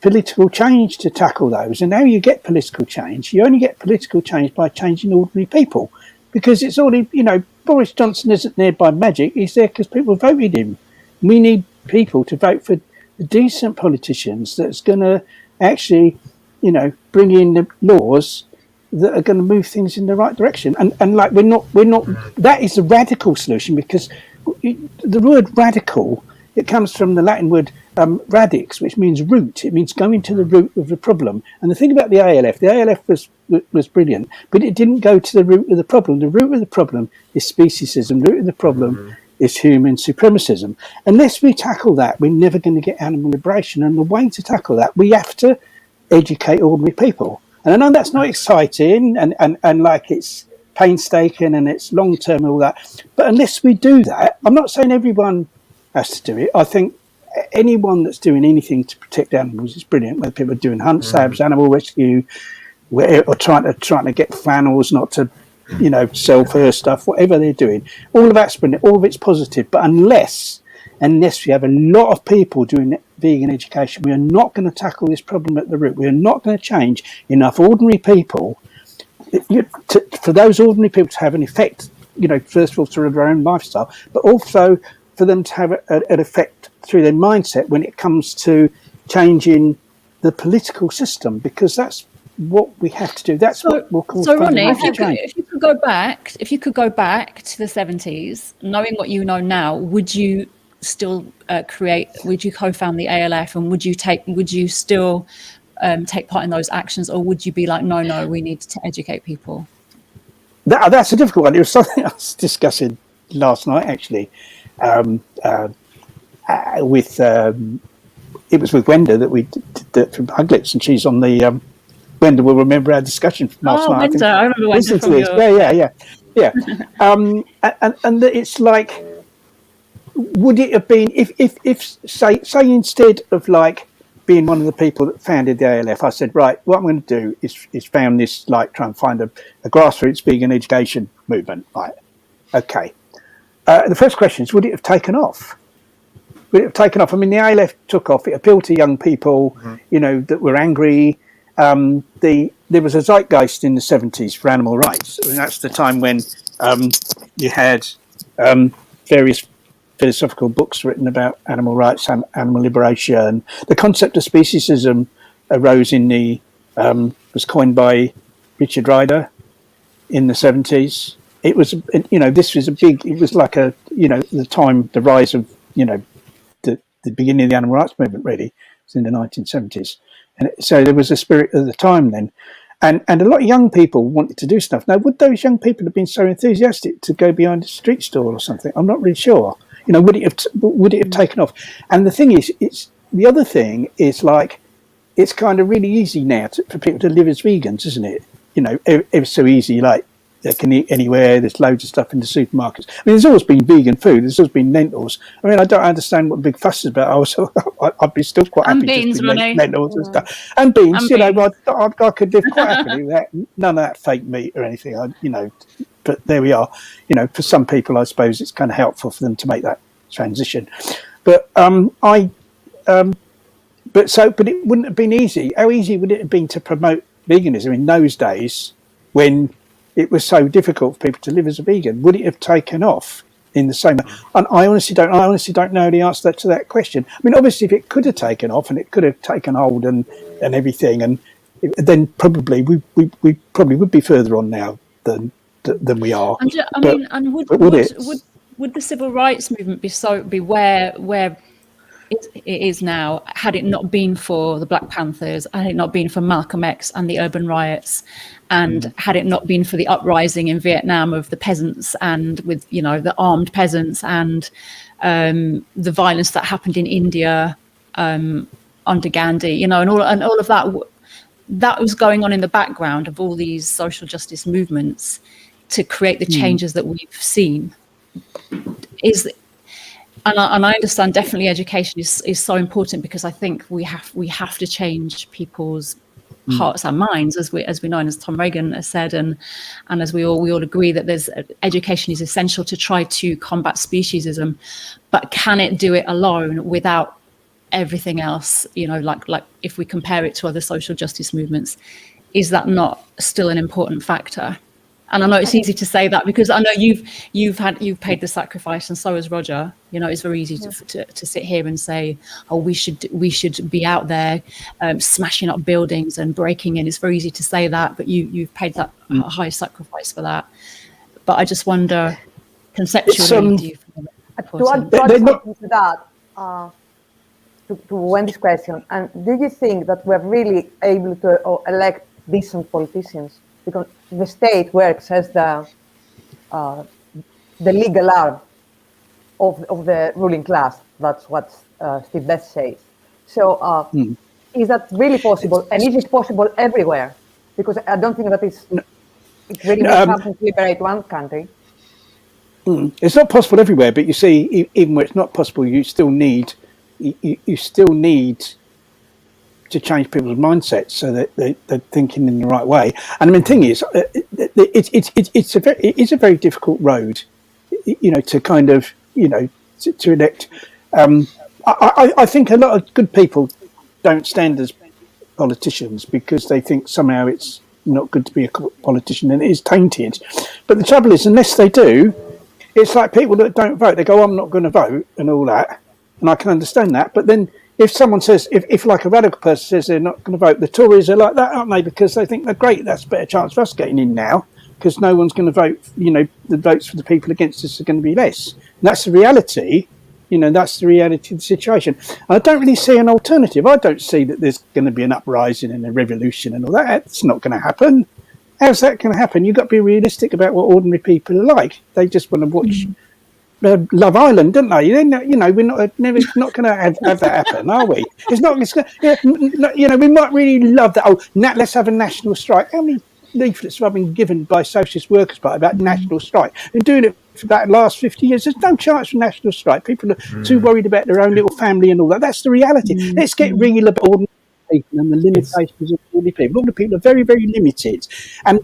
political change to tackle those. And how you get political change? You only get political change by changing ordinary people, because it's already, Boris Johnson isn't there by magic. He's there because people voted him. We need people to vote for decent politicians that's going to actually, bring in the laws that are going to move things in the right direction. And we're not. That is a radical solution, because the word radical, it comes from the Latin word radix, which means root. It means going to the root of the problem. And the thing about the ALF was brilliant, but it didn't go to the root of the problem. The root of the problem is speciesism. The root of the problem is human supremacism. Unless we tackle that, we're never going to get animal liberation. And the way to tackle that, we have to educate ordinary people. And I know that's not exciting and like it's painstaking and it's long term and all that. But unless we do that, I'm not saying everyone has to do it. I think anyone that's doing anything to protect animals is brilliant. Whether people are doing hunt sabs, animal rescue, or trying to get flannels not to, sell fur stuff, whatever they're doing, all of that's brilliant. All of it's positive. But unless we have a lot of people doing vegan education, we are not going to tackle this problem at the root. We are not going to change enough ordinary people for those ordinary people to have an effect, first of all through their own lifestyle, but also for them to have an effect through their mindset when it comes to changing the political system, because that's what we have to do. That's what will cause. So Ronnie, if you could go back to the 70s, knowing what you know now, would you still would you co-found the ALF, and would you still take part in those actions, or would you be like, no, we need to educate people? That's a difficult one. It was something I was discussing last night, actually, with it was with Wenda that we did from Huglets, and she's on the Wenda will remember our discussion from last night. Wenda, I remember Wenda from your... Yeah. And it's like, would it have been if say instead of like being one of the people that founded the ALF, I said, right, what I'm going to do is found this, like, try and find a grassroots vegan education movement. Right, okay. The first question is, would it have taken off? Would it have taken off? I mean, the ALF took off. It appealed to young people, that were angry, there was a zeitgeist in the 70s for animal rights. I mean, that's the time when you had various philosophical books written about animal rights and animal liberation. The concept of speciesism arose was coined by Richard Ryder in the 70s. It was, this was it was like the rise of, the beginning of the animal rights movement, really. It was in the 1970s. And so there was a spirit of the time then. And a lot of young people wanted to do stuff. Now, would those young people have been so enthusiastic to go behind a street stall or something? I'm not really sure. Would it have taken off? And the thing is, the other thing is, like, it's kind of really easy now for people to live as vegans, isn't it? It's so easy, like, they can eat anywhere. There's loads of stuff in the supermarkets. I mean, there's always been vegan food. There's always been lentils. I mean, I don't understand what the big fuss is about. I'd be still quite happy beans, just Ronnie. lentils and stuff. And beans, And I could live quite happily with that. None of that fake meat or anything, But there we are. For some people, I suppose it's kind of helpful for them to make that transition. But but it wouldn't have been easy. How easy would it have been to promote veganism in those days when it was so difficult for people to live as a vegan? Would it have taken off in the same way? And I honestly don't know the answer to that question. I mean, obviously, if it could have taken off and it could have taken hold and everything, and then probably we probably would be further on now than we are. And would the civil rights movement be where it is now, had it not been for the Black Panthers, had it not been for Malcolm X and the urban riots, and had it not been for the uprising in Vietnam of the peasants and with the armed peasants and the violence that happened in India under Gandhi, and all of that was going on in the background of all these social justice movements to create the changes that we've seen. And I understand definitely education is so important, because I think we have to change people's hearts and minds, as we know, and as Tom Reagan has said, and as we all agree that education is essential to try to combat speciesism. But can it do it alone without everything else? Like if we compare it to other social justice movements, is that not still an important factor? And I know it's easy to say that, because I know you've paid the sacrifice, and so has Roger. It's very easy to sit here and say, oh, we should be out there smashing up buildings and breaking in. It's very easy to say that, but you've paid that high sacrifice for that. But I just wonder, conceptually, do you feel important? To add something to that, to Wendy's question, and do you think that we're really able to elect decent politicians? Because the state works as the legal arm of the ruling class. That's what Steve Best says. So is that really possible? And is it possible everywhere? Because I don't think that it really makes something to liberate one country. It's not possible everywhere, but you see, even where it's not possible, you still need to change people's mindsets so that they're thinking in the right way. And I mean, the thing is, it's a very difficult road, to kind of, to elect. I think a lot of good people don't stand as politicians because they think somehow it's not good to be a politician and it is tainted. But the trouble is, unless they do, it's like people that don't vote. They go, I'm not going to vote and all that. And I can understand that. But then if someone says, if like a radical person says they're not going to vote, the Tories are like that, aren't they? Because they think they're great. That's a better chance for us getting in now, because no one's going to vote. The votes for the people against us are going to be less. And that's the reality. That's the reality of the situation. And I don't really see an alternative. I don't see that there's going to be an uprising and a revolution and all that. It's not going to happen. How's that going to happen? You've got to be realistic about what ordinary people are like. They just want to watch Love Island, don't they? We're never not going to have that happen, are we? It's not. We might really love that. Oh, let's have a national strike. How many leaflets have been given by Socialist Workers' Party about national strike? Been doing it for about the last 50 years. There's no chance for national strike. People are too worried about their own little family and all that. That's the reality. Let's get real about ordinary people and the limitations of ordinary people. Ordinary people are very, very limited. And,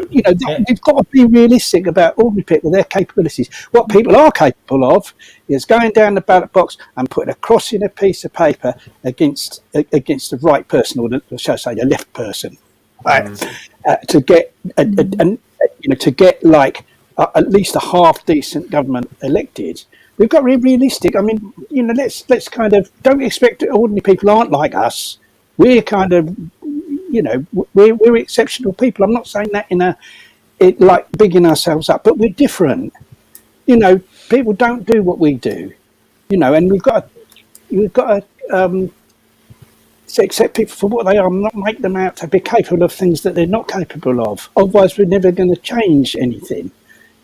we've got to be realistic about ordinary people, their capabilities. What people are capable of is going down the ballot box and putting a cross in a piece of paper against the right person, or shall I say, the left person, right? To get to get like at least a half decent government elected. We've got to be realistic. I mean, let's kind of don't expect that ordinary people aren't like us. We're kind of, we're exceptional people. I'm not saying that like bigging ourselves up, but we're different. People don't do what we do. And we've got to accept people for what they are, and not make them out to be capable of things that they're not capable of. Otherwise, we're never going to change anything.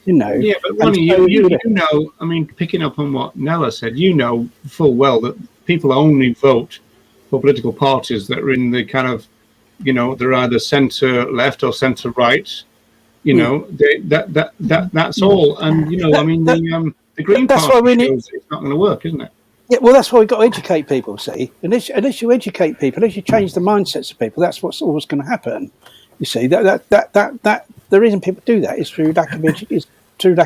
Yeah, but Ronnie, you know, I mean, picking up on what Nella said, you know full well that people only vote for political parties that are in the kind of, they're either centre left or centre right. That's all. And I mean, the Green Party shows it's not going to work, isn't it? Yeah, well, that's why we've got to educate people. See, unless you educate people, unless you change the mindsets of people, that's what's always going to happen. You see, that the reason people do that is through lack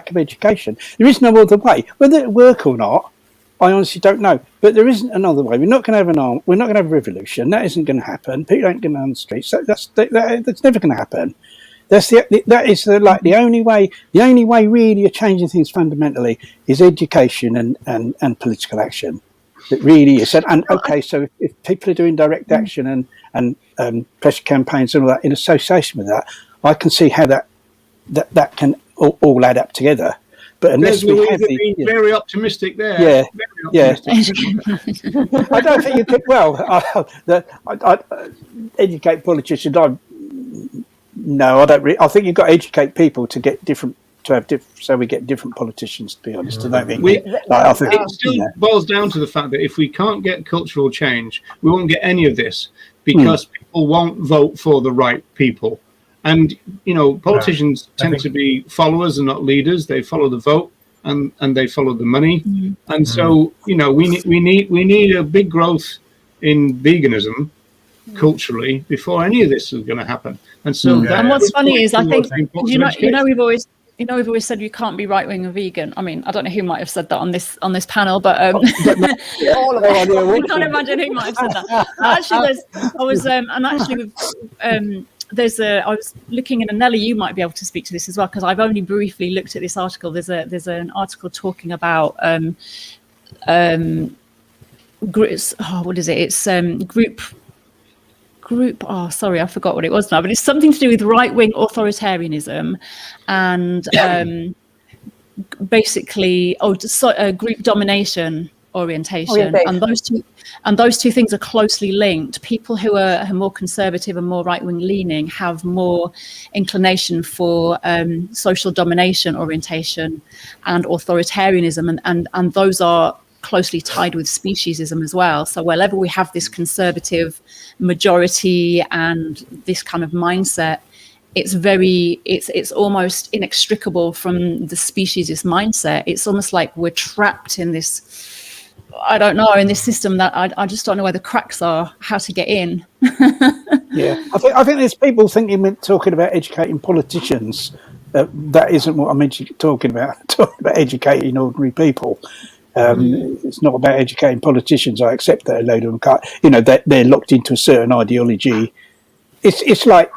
of education. There is no other way. Whether it work or not, I honestly don't know. But there isn't another way. We're not going to have we're not going to have a revolution. That isn't going to happen. People ain't going on the streets. That's never going to happen. That is the only way. The only way really of changing things fundamentally is education and political action. It really is. And okay, so if people are doing direct action and pressure campaigns and all that in association with that, I can see how that can all add up together. But unless we have very optimistic there. Yeah. I don't think you could. Well, I educate politicians. No, I don't. I think you've got to educate people to get different. So we get different politicians. To be honest, I don't think. I think it still boils down to the fact that if we can't get cultural change, we won't get any of this because people won't vote for the right people. And politicians tend to be followers and not leaders. They follow the vote and they follow the money. And so we need a big growth in veganism culturally before any of this is going to happen. And so and what's funny is I think we've always said you can't be right wing and vegan. I mean, I don't know who might have said that on this panel, but I can't imagine who might have said that. I was looking in, and Nelly, you might be able to speak to this as well, because I've only briefly looked at this article. There's an article talking about groups. What is it? It's group. Oh, sorry, I forgot what it was now. But it's something to do with right-wing authoritarianism, and basically, group domination orientation. And those two things are closely linked. People who are more conservative and more right-wing leaning have more inclination for social domination orientation and authoritarianism, and those are closely tied with speciesism as well. So wherever we have this conservative majority and this kind of mindset, it's almost inextricable from the speciesist mindset. It's almost like we're trapped in this, I don't know, in this system that I just don't know where the cracks are, how to get in. Yeah, I think there's people talking about educating politicians. That isn't what I'm talking about. I'm talking about educating ordinary people. It's not about educating politicians. I accept that a load of them can't. They're locked into a certain ideology. It's like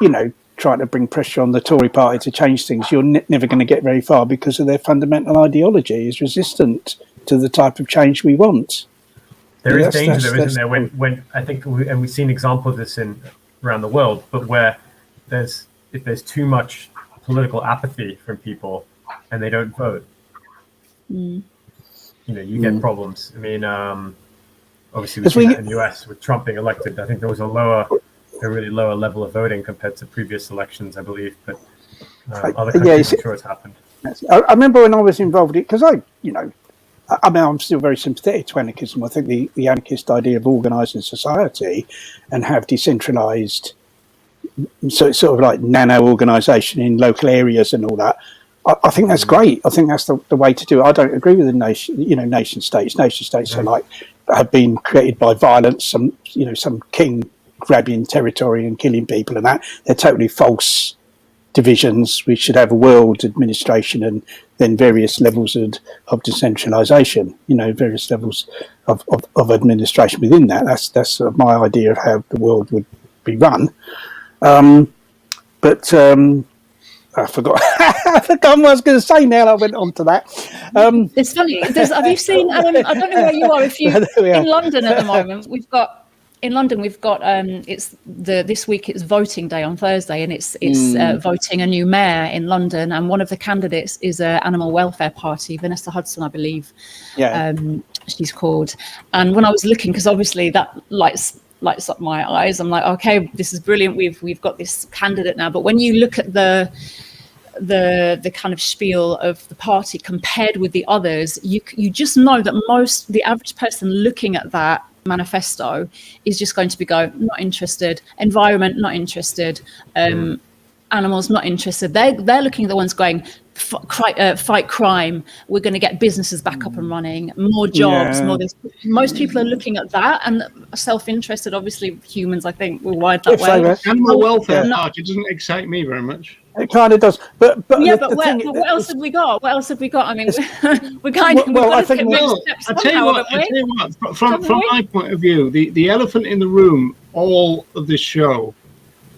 trying to bring pressure on the Tory party to change things. You're never going to get very far because of their fundamental ideology is resistant to the type of change we want. There is danger, though, isn't there? When I think, and we've seen examples of this around the world, but where if there's too much political apathy from people and they don't vote. You get problems. I mean, obviously we've seen that in the US with Trump being elected. I think there was a really lower level of voting compared to previous elections, I believe. But other countries, I'm sure it's happened. I remember when I was involved in it, because I'm still very sympathetic to anarchism. I think the anarchist idea of organising society and have decentralised, so it's sort of like nano-organisation in local areas and all that. I think that's great. I think that's the way to do it. I don't agree with the nation states. Nation states have been created by violence. Some king grabbing territory and killing people and that. They're totally false divisions. We should have a world administration and then various levels of decentralization, various levels of administration within that. That's sort of my idea of how the world would be run. But I forgot. I forgot what I was going to say now. I went on to that. It's funny. Have you seen? I don't know where you are. If you in London at the moment, we've got it's this week. It's voting day on Thursday, and it's voting a new mayor in London. And one of the candidates is an animal welfare party, Vanessa Hudson, I believe. Yeah, she's called. And when I was looking, because obviously that lights up my eyes. I'm like, okay, this is brilliant. We've got this candidate now. But when you look at the kind of spiel of the party compared with the others, you just know that the average person looking at that manifesto is just going to be not interested, environment not interested, animals not interested. They're looking at the ones going fight crime, we're going to get businesses back up and running, more jobs, more this. Most people are looking at that and self-interested. Obviously humans, I think, we're wired that way. Animal welfare party doesn't excite me very much. It kind of does, but what else have we got? What else have we got? I mean, we're kind of. I tell you what. From my point of view, the elephant in the room, all of this show,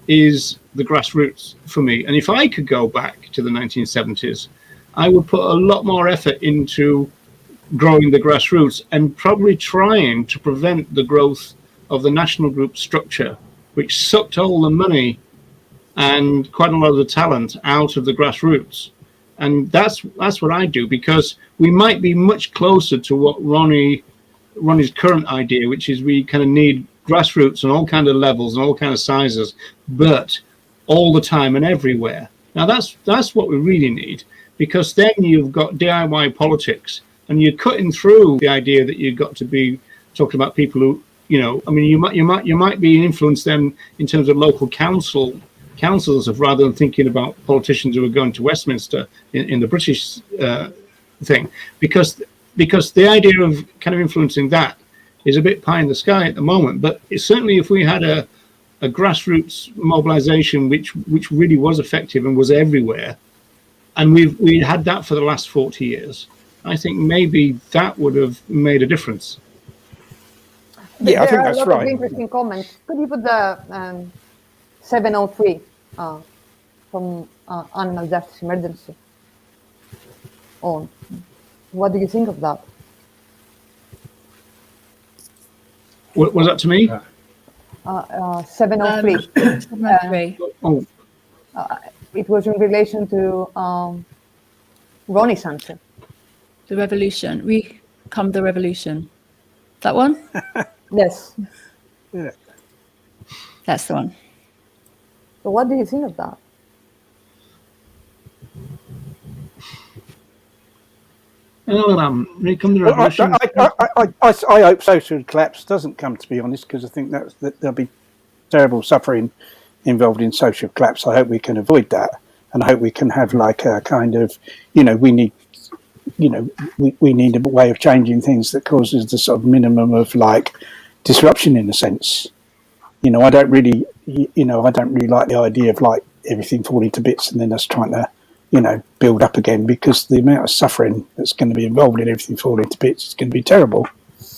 is the grassroots for me. And if I could go back to the 1970s, I would put a lot more effort into growing the grassroots and probably trying to prevent the growth of the national group structure, which sucked all the money and quite a lot of the talent out of the grassroots. And that's what I do, because we might be much closer to what Ronnie's current idea, which is we kind of need grassroots on all kind of levels and all kind of sizes, but all the time and everywhere. Now that's what we really need, because then you've got DIY politics and you're cutting through the idea that you've got to be talking about people who, I mean, you might be influenced then in terms of local councils, rather than thinking about politicians who are going to Westminster in the British thing, because the idea of kind of influencing that is a bit pie in the sky at the moment. But certainly if we had a grassroots mobilization which really was effective and was everywhere, and we had that for the last 40 years, I think maybe that would have made a difference. Yeah, I think that's right. There are a lot of interesting comments. Could you put the 703 from Animal Justice Emergency on? What do you think of that? What was that to me? 703. 703. It was in relation to Ronnie's answer. The revolution. We come the revolution. That one? Yes. Yeah. That's the one. So what do you think of that? I hope social collapse doesn't come, to be honest, because I think that there'll be terrible suffering involved in social collapse. I hope we can avoid that, and I hope we can have like a kind of, we need a way of changing things that causes the sort of minimum of like disruption in a sense. I don't really like the idea of like everything falling to bits and then us trying to build up again, because the amount of suffering that's going to be involved in everything falling to bits is going to be terrible.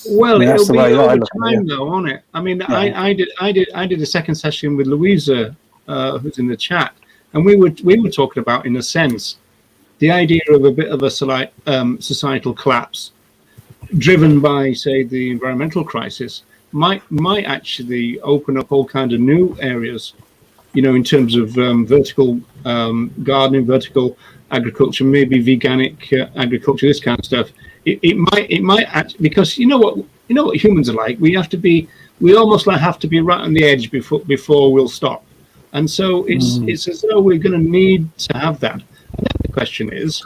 Well, it'll be over time, though, won't it? I mean, yeah. I did a second session with Louisa, who's in the chat, and we were talking about, in a sense, the idea of a bit of a societal collapse, driven by, say, the environmental crisis, might actually open up all kind of new areas, in terms of vertical gardening, vertical agriculture, maybe veganic agriculture, this kind of stuff. It might actually, because you know what humans are like. We almost have to be right on the edge before we'll stop, and so it's as though we're going to need to have that. And then the question is,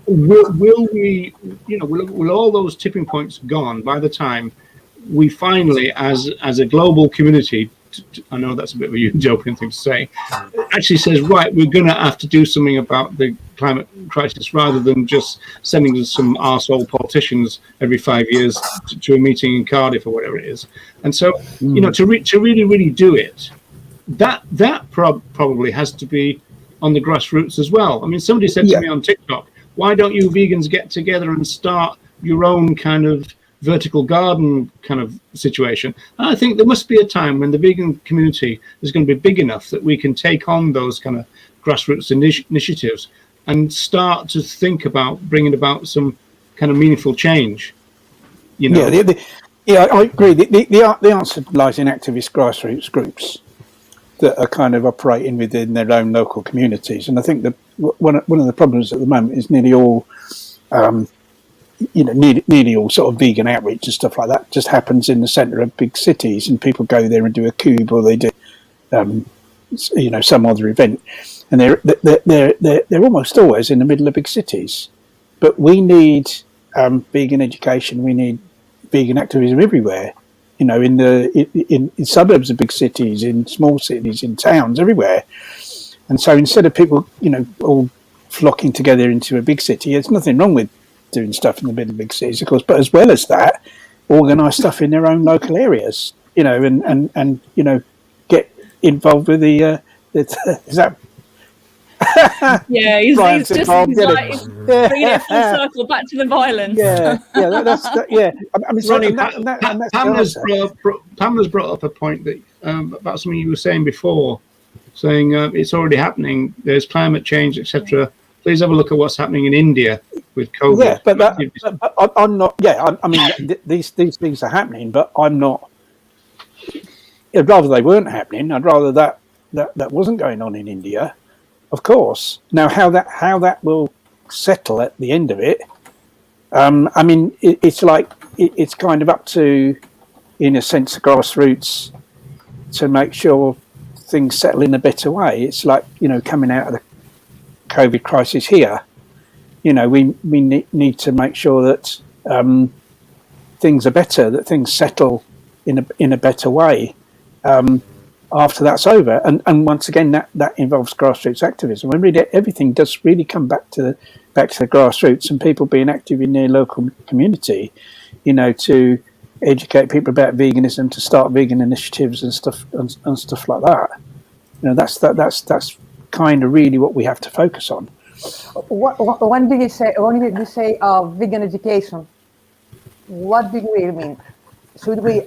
will we, will all those tipping points gone by the time we finally, as a global community, I know that's a bit of a joking thing to say, actually says, right, we're going to have to do something about the climate crisis, rather than just sending us some arsehole politicians every 5 years to a meeting in Cardiff or whatever it is. And so, you know, to really do it, that probably has to be on the grassroots as well. I mean, somebody said to me on TikTok, why don't you vegans get together and start your own kind of vertical garden kind of situation? And I think there must be a time when the vegan community is going to be big enough that we can take on those kind of grassroots initiatives and start to think about bringing about some kind of meaningful change. You know? I agree. The answer lies in activist grassroots groups that are kind of operating within their own local communities. And I think that one of the problems at the moment is nearly all, nearly all sort of vegan outreach and stuff like that just happens in the centre of big cities, and people go there and do a cube, or they do, some other event, and they're almost always in the middle of big cities. But we need vegan education. We need vegan activism everywhere. You know, in suburbs of big cities, in small cities, in towns, everywhere. And so instead of people, all flocking together into a big city, there's nothing wrong with doing stuff in the middle of big cities, of course. But as well as that, organise stuff in their own local areas, and get involved with the is that. Yeah, he's just bringing it full circle back to the violence. I mean, Ronnie, Pamela's brought up a point that about something you were saying before, saying it's already happening. There's climate change, etc. Please have a look at what's happening in India with COVID. Yeah, but I'm not. Yeah, I mean, these things are happening, but I'm not. I'd rather they weren't happening. I'd rather that wasn't going on in India. Of course. Now, how that will settle at the end of it, I mean, it's like it's kind of up to, in a sense, the grassroots to make sure things settle in a better way. It's like, coming out of the COVID crisis here. We need to make sure that things are better, that things settle in a better way. After that's over, and once again that involves grassroots activism. And really, everything does really come back to the grassroots and people being active in their local community, to educate people about veganism, to start vegan initiatives and stuff like that. That's kind of really what we have to focus on. When did you say vegan education? What do you really mean? Should we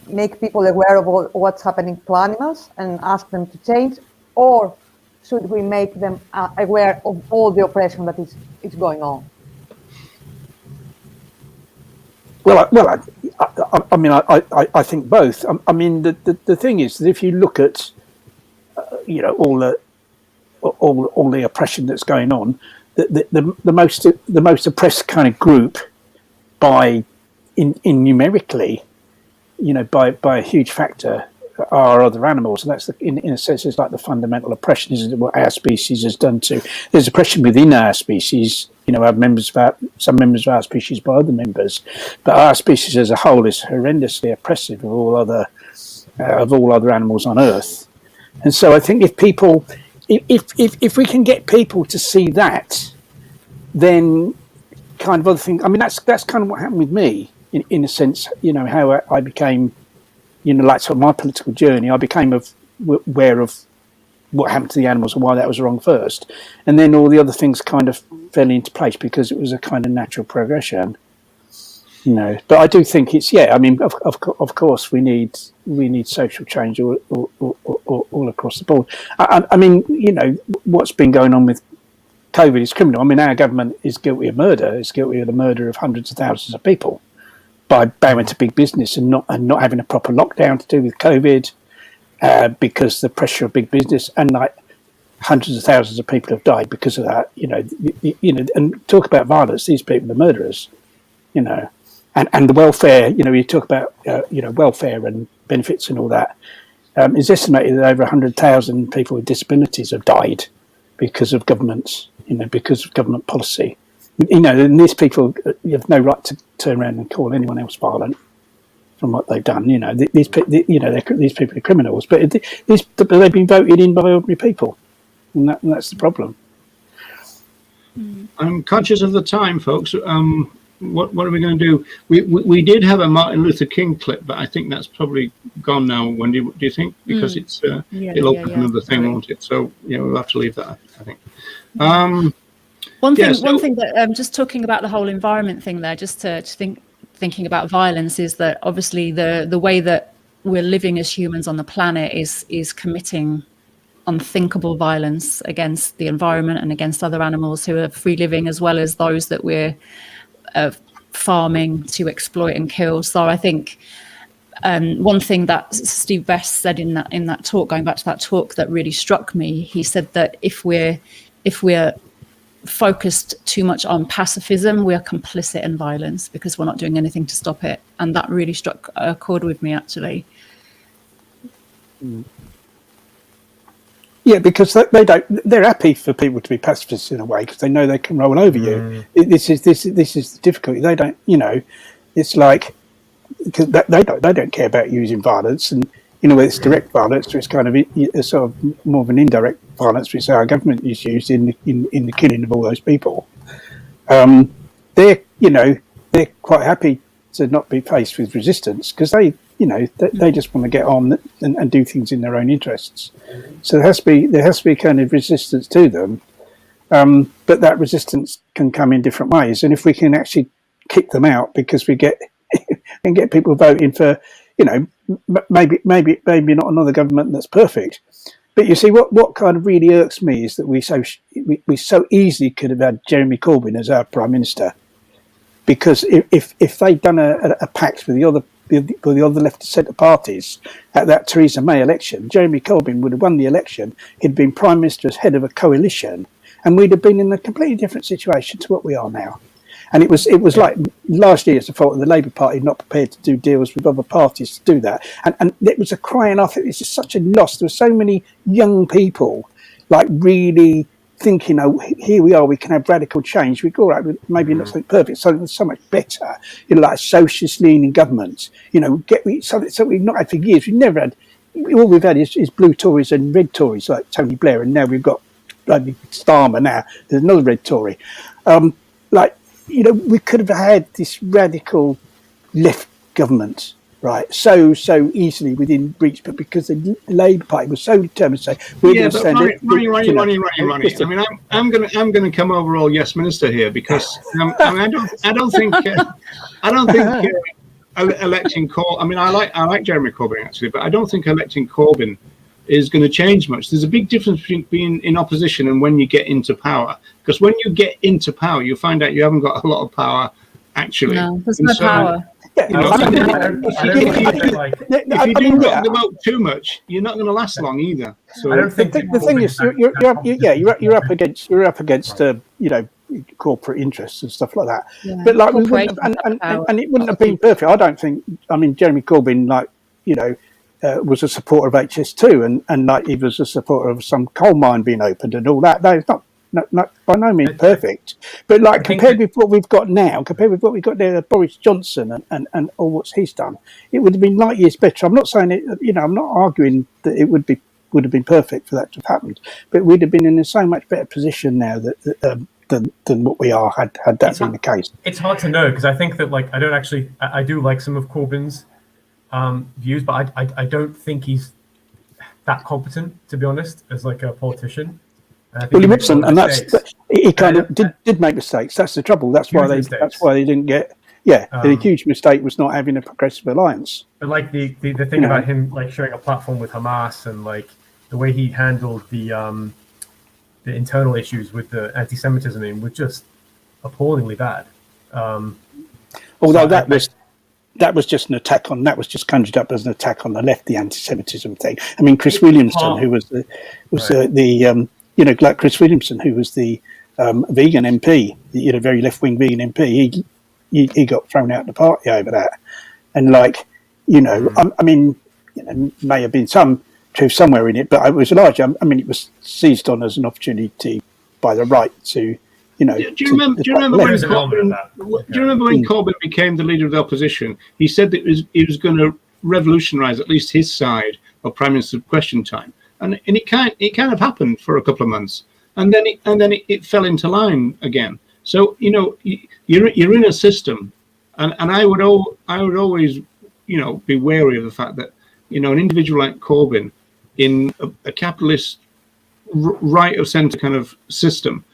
make people aware of what's happening to animals and ask them to change, or should we make them aware of all the oppression that is going on? Well, I think both. I mean, the thing is that if you look at, all the oppression that's going on, the most oppressed kind of group in numerically, by a huge factor, are other animals, and that's in a sense it's like the fundamental oppression is what our species has done to. There's oppression within our species. Some members of our species by other members, but our species as a whole is horrendously oppressive of all other animals on Earth. And so I think if we can get people to see that, then kind of other things. I mean, that's kind of what happened with me. In a sense, how I became, like sort of my political journey, I became aware of what happened to the animals and why that was wrong first. And then all the other things kind of fell into place because it was a kind of natural progression, But I do think it's, I mean, of course we need social change all across the board. I mean, what's been going on with COVID is criminal. I mean, our government is guilty of murder. It's guilty of the murder of hundreds of thousands of people by bowing to big business and not having a proper lockdown to do with COVID, because the pressure of big business, and like hundreds of thousands of people have died because of that. And talk about violence. These people are murderers. And the welfare. You talk about welfare and benefits and all that. It's estimated that over 100,000 people with disabilities have died because of governments. Because of government policy. And these people, you have no right to turn around and call anyone else violent from what they've done. These people are criminals, but they've been voted in by ordinary people, and that's the problem. I'm conscious of the time, folks. What are we going to do? We did have a Martin Luther King clip, but I think that's probably gone now. Wendy, do you think? Because it's it'll open another thing, won't it? So we'll have to leave that, I think. One thing that just talking about the whole environment thing there, just to thinking about violence, is that obviously the way that we're living as humans on the planet is committing unthinkable violence against the environment and against other animals who are free living, as well as those that we're farming to exploit and kill. So I think one thing that Steve Best said in that talk, going back to that talk, that really struck me, he said that if we're focused too much on pacifism, we're complicit in violence because we're not doing anything to stop it. And that really struck a chord with me, actually. Yeah, because they're happy for people to be pacifists in a way because they know they can roll over you. This is the difficulty. They don't, it's like, because they don't care about using violence, and whether it's direct violence or it's kind of a sort of more of an indirect violence, which our government is used in the killing of all those people. They're quite happy to not be faced with resistance because they just want to get on and do things in their own interests. So there has to be kind of resistance to them, but that resistance can come in different ways. And if we can actually kick them out because we get and get people voting for, maybe not another government that's perfect. But you see, what kind of really irks me is that we so easily could have had Jeremy Corbyn as our Prime Minister, because if they'd done a pact with the other left of centre parties at that Theresa May election, Jeremy Corbyn would have won the election. He'd been Prime Minister as head of a coalition, and we'd have been in a completely different situation to what we are now. And it was like last year, it's the fault of the Labour Party not prepared to do deals with other parties to do that. And it was a crying off. It was just such a loss. There were so many young people like really thinking, oh, here we are, we can have radical change. We go, all right, maybe not something perfect, something that's so much better, like a socialist leaning government, something we've not had for years. We've never had, all we've had is blue Tories and red Tories like Tony Blair, and now we've got bloody Starmer now. There's another red Tory. We could have had this radical left government, right, so easily within reach, but because the Labour Party was so determined to say, we're going to send it. Ronnie. I mean, I'm going to come over all yes minister here because I don't think electing Corbyn. I mean, I like Jeremy Corbyn actually, but I don't think electing Corbyn is going to change much. There's a big difference between being in opposition and when you get into power. Because when you get into power, you find out you haven't got a lot of power, actually. No, there's no power. If you do rock the boat too much, you're not going to last long either. So I don't think the thing is, you're up against corporate interests and stuff like that. Yeah. But like, we wouldn't have, and it wouldn't have been perfect. I don't think. I mean, Jeremy Corbyn, was a supporter of HS2, and like he was a supporter of some coal mine being opened and all that. That is not by no means perfect, but like compared with what we've got now, Boris Johnson and all what he's done, it would have been light years better. I'm not saying it. I'm not arguing that it would have been perfect for that to have happened, but we'd have been in a so much better position now than what we are had that been the case. It's hard to know because I think that I do like some of Corbyn's views, but I don't think he's that competent, to be honest, as like a politician. Well, he wasn't, and he kind of did make mistakes. That's the trouble. That's why they didn't get. Yeah, the huge mistake was not having a progressive alliance. But like the thing about him like sharing a platform with Hamas and like the way he handled the internal issues with the anti-Semitism in was just appallingly bad. Although that was just an attack on. That was just conjured up as an attack on the left, the anti-Semitism thing. I mean, Chris Williamson, who was like Chris Williamson, who was the vegan MP, very left-wing vegan MP, he got thrown out of the party over that. And I mean, may have been some truth somewhere in it, but it was large. I mean, it was seized on as an opportunity by the right to. Do you remember when Corbyn became the leader of the opposition? He said that he was going to revolutionise at least his side of Prime Minister's Question Time, and it kind of happened for a couple of months. and then it fell into line again. So you're in a system, and I would always be wary of the fact that an individual like Corbyn in a capitalist right of centre kind of system,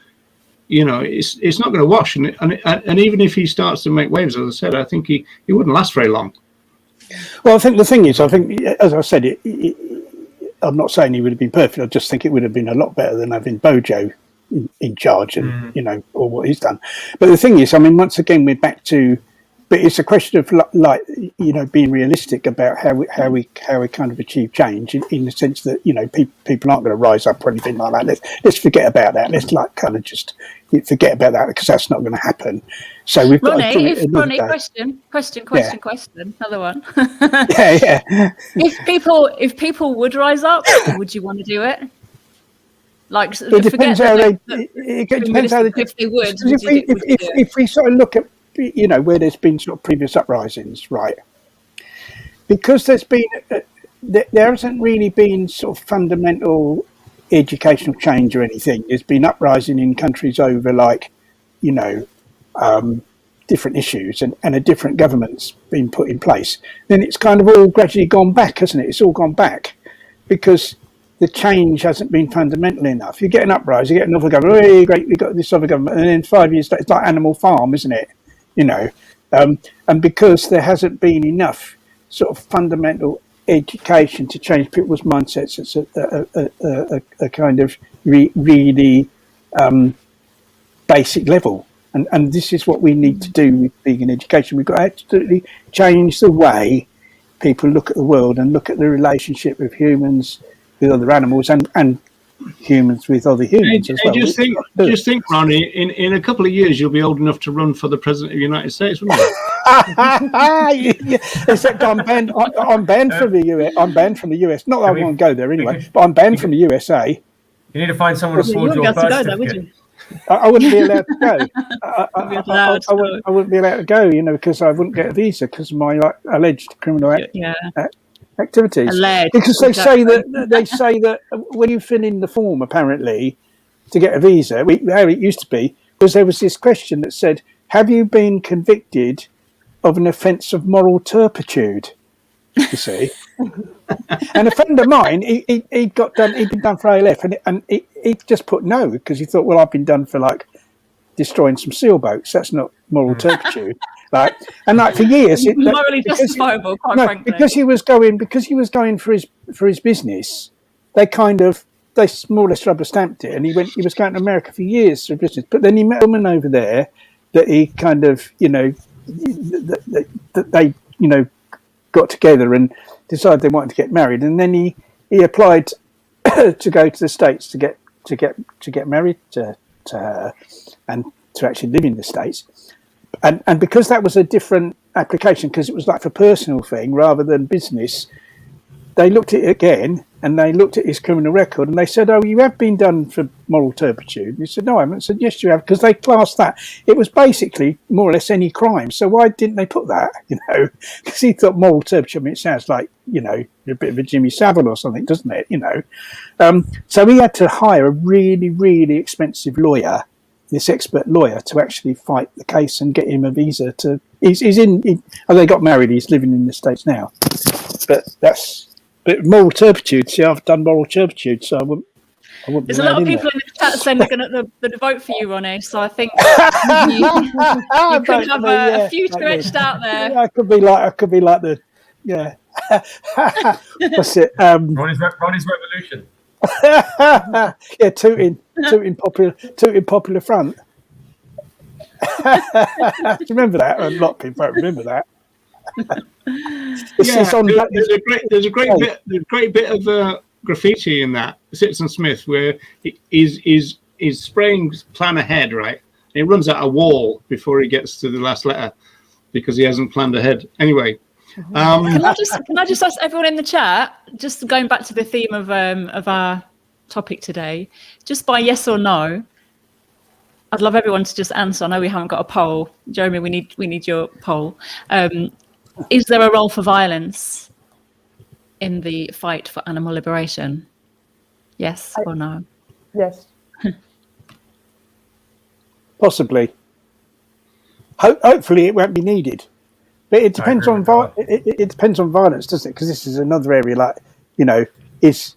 it's not going to wash, and even if he starts to make waves, as I said, I think he wouldn't last very long. Well, I think the thing is, as I said, I'm not saying he would have been perfect. I just think it would have been a lot better than having Bojo in charge, and or what he's done. But the thing is, I mean, once again, we're back to. But it's a question of being realistic about how we kind of achieve change in the sense that people aren't going to rise up or anything like that. Let's forget about that. Let's kind of just forget about that because that's not going to happen. So we've got Ronnie, question. Another one. yeah. If people would rise up, would you want to do it? Like, it depends how they. It depends how they. If they would, if we sort of look at where there's been sort of previous uprisings, right? Because there's been there hasn't really been sort of fundamental educational change or anything. There's been uprising in countries over different issues and a different government's been put in place. Then it's kind of all gradually gone back, hasn't it? It's all gone back because the change hasn't been fundamental enough. You get an uprising, you get another government. Oh, great, we got this other government, and then 5 years later, it's like Animal Farm, isn't it? And because there hasn't been enough sort of fundamental education to change people's mindsets, it's a kind of really basic level. And this is what we need to do with vegan education. We've got to absolutely change the way people look at the world and look at the relationship of humans with other animals and humans with other humans as well. Just think, Ronnie, in a couple of years you'll be old enough to run for the president of the United States, wouldn't you? Except I'm banned from the US. I'm banned from the US. Not that I want to go there anyway, but I'm banned from the USA. You need to find someone to forge your birth certificate. I wouldn't be allowed to go. I wouldn't be allowed to go, because I wouldn't get a visa because of my alleged criminal activities. Alleged, because they say that when you fill in the form, apparently, to get a visa, how it used to be was there was this question that said, "Have you been convicted of an offence of moral turpitude?" You see, and a friend of mine, he'd been done for ALF, and he just put no because he thought, well, I've been done for destroying some seal boats. That's not moral turpitude. For years, morally justifiable. Frankly, because he was going for his business. They more or less rubber stamped it, and he was going to America for years for business. But then he met a woman over there that he kind of that they got together and decided they wanted to get married, and then he applied to go to the States to get married to her and to actually live in the States. And because that was a different application, because it was like a personal thing rather than business, they looked at it again and they looked at his criminal record and they said, "Oh, you have been done for moral turpitude." And he said, "No, I haven't." I said, "Yes, you have," because they classed that. It was basically more or less any crime. So why didn't they put that? Because he thought moral turpitude. I mean, it sounds like you're a bit of a Jimmy Savile or something, doesn't it? So he had to hire a really, really expensive lawyer, this expert lawyer, to actually fight the case and get him a visa to. They got married. He's living in the States now, But moral turpitude. See, I've done moral turpitude, so I wouldn't. There's a lot of people in the chat saying they're going to vote for you, Ronnie. So I think you could have a future edged out there. I could be like the What's it? Ronnie's revolution. tooting popular front. Do you remember that? A lot of people don't remember that. There's a great bit of graffiti in that Citizen Smith where he's spraying plan ahead, right? And he runs out a wall before he gets to the last letter because he hasn't planned ahead. Anyway, can I just ask everyone in the chat, just going back to the theme of our topic today, just by yes or no. I'd love everyone to just answer. I know we haven't got a poll. Jeremy, we need your poll. Is there a role for violence in the fight for animal liberation? Yes or no? Yes. Possibly. Hopefully, it won't be needed. But it depends on it depends on violence, doesn't it? Because this is another area, like, you know, is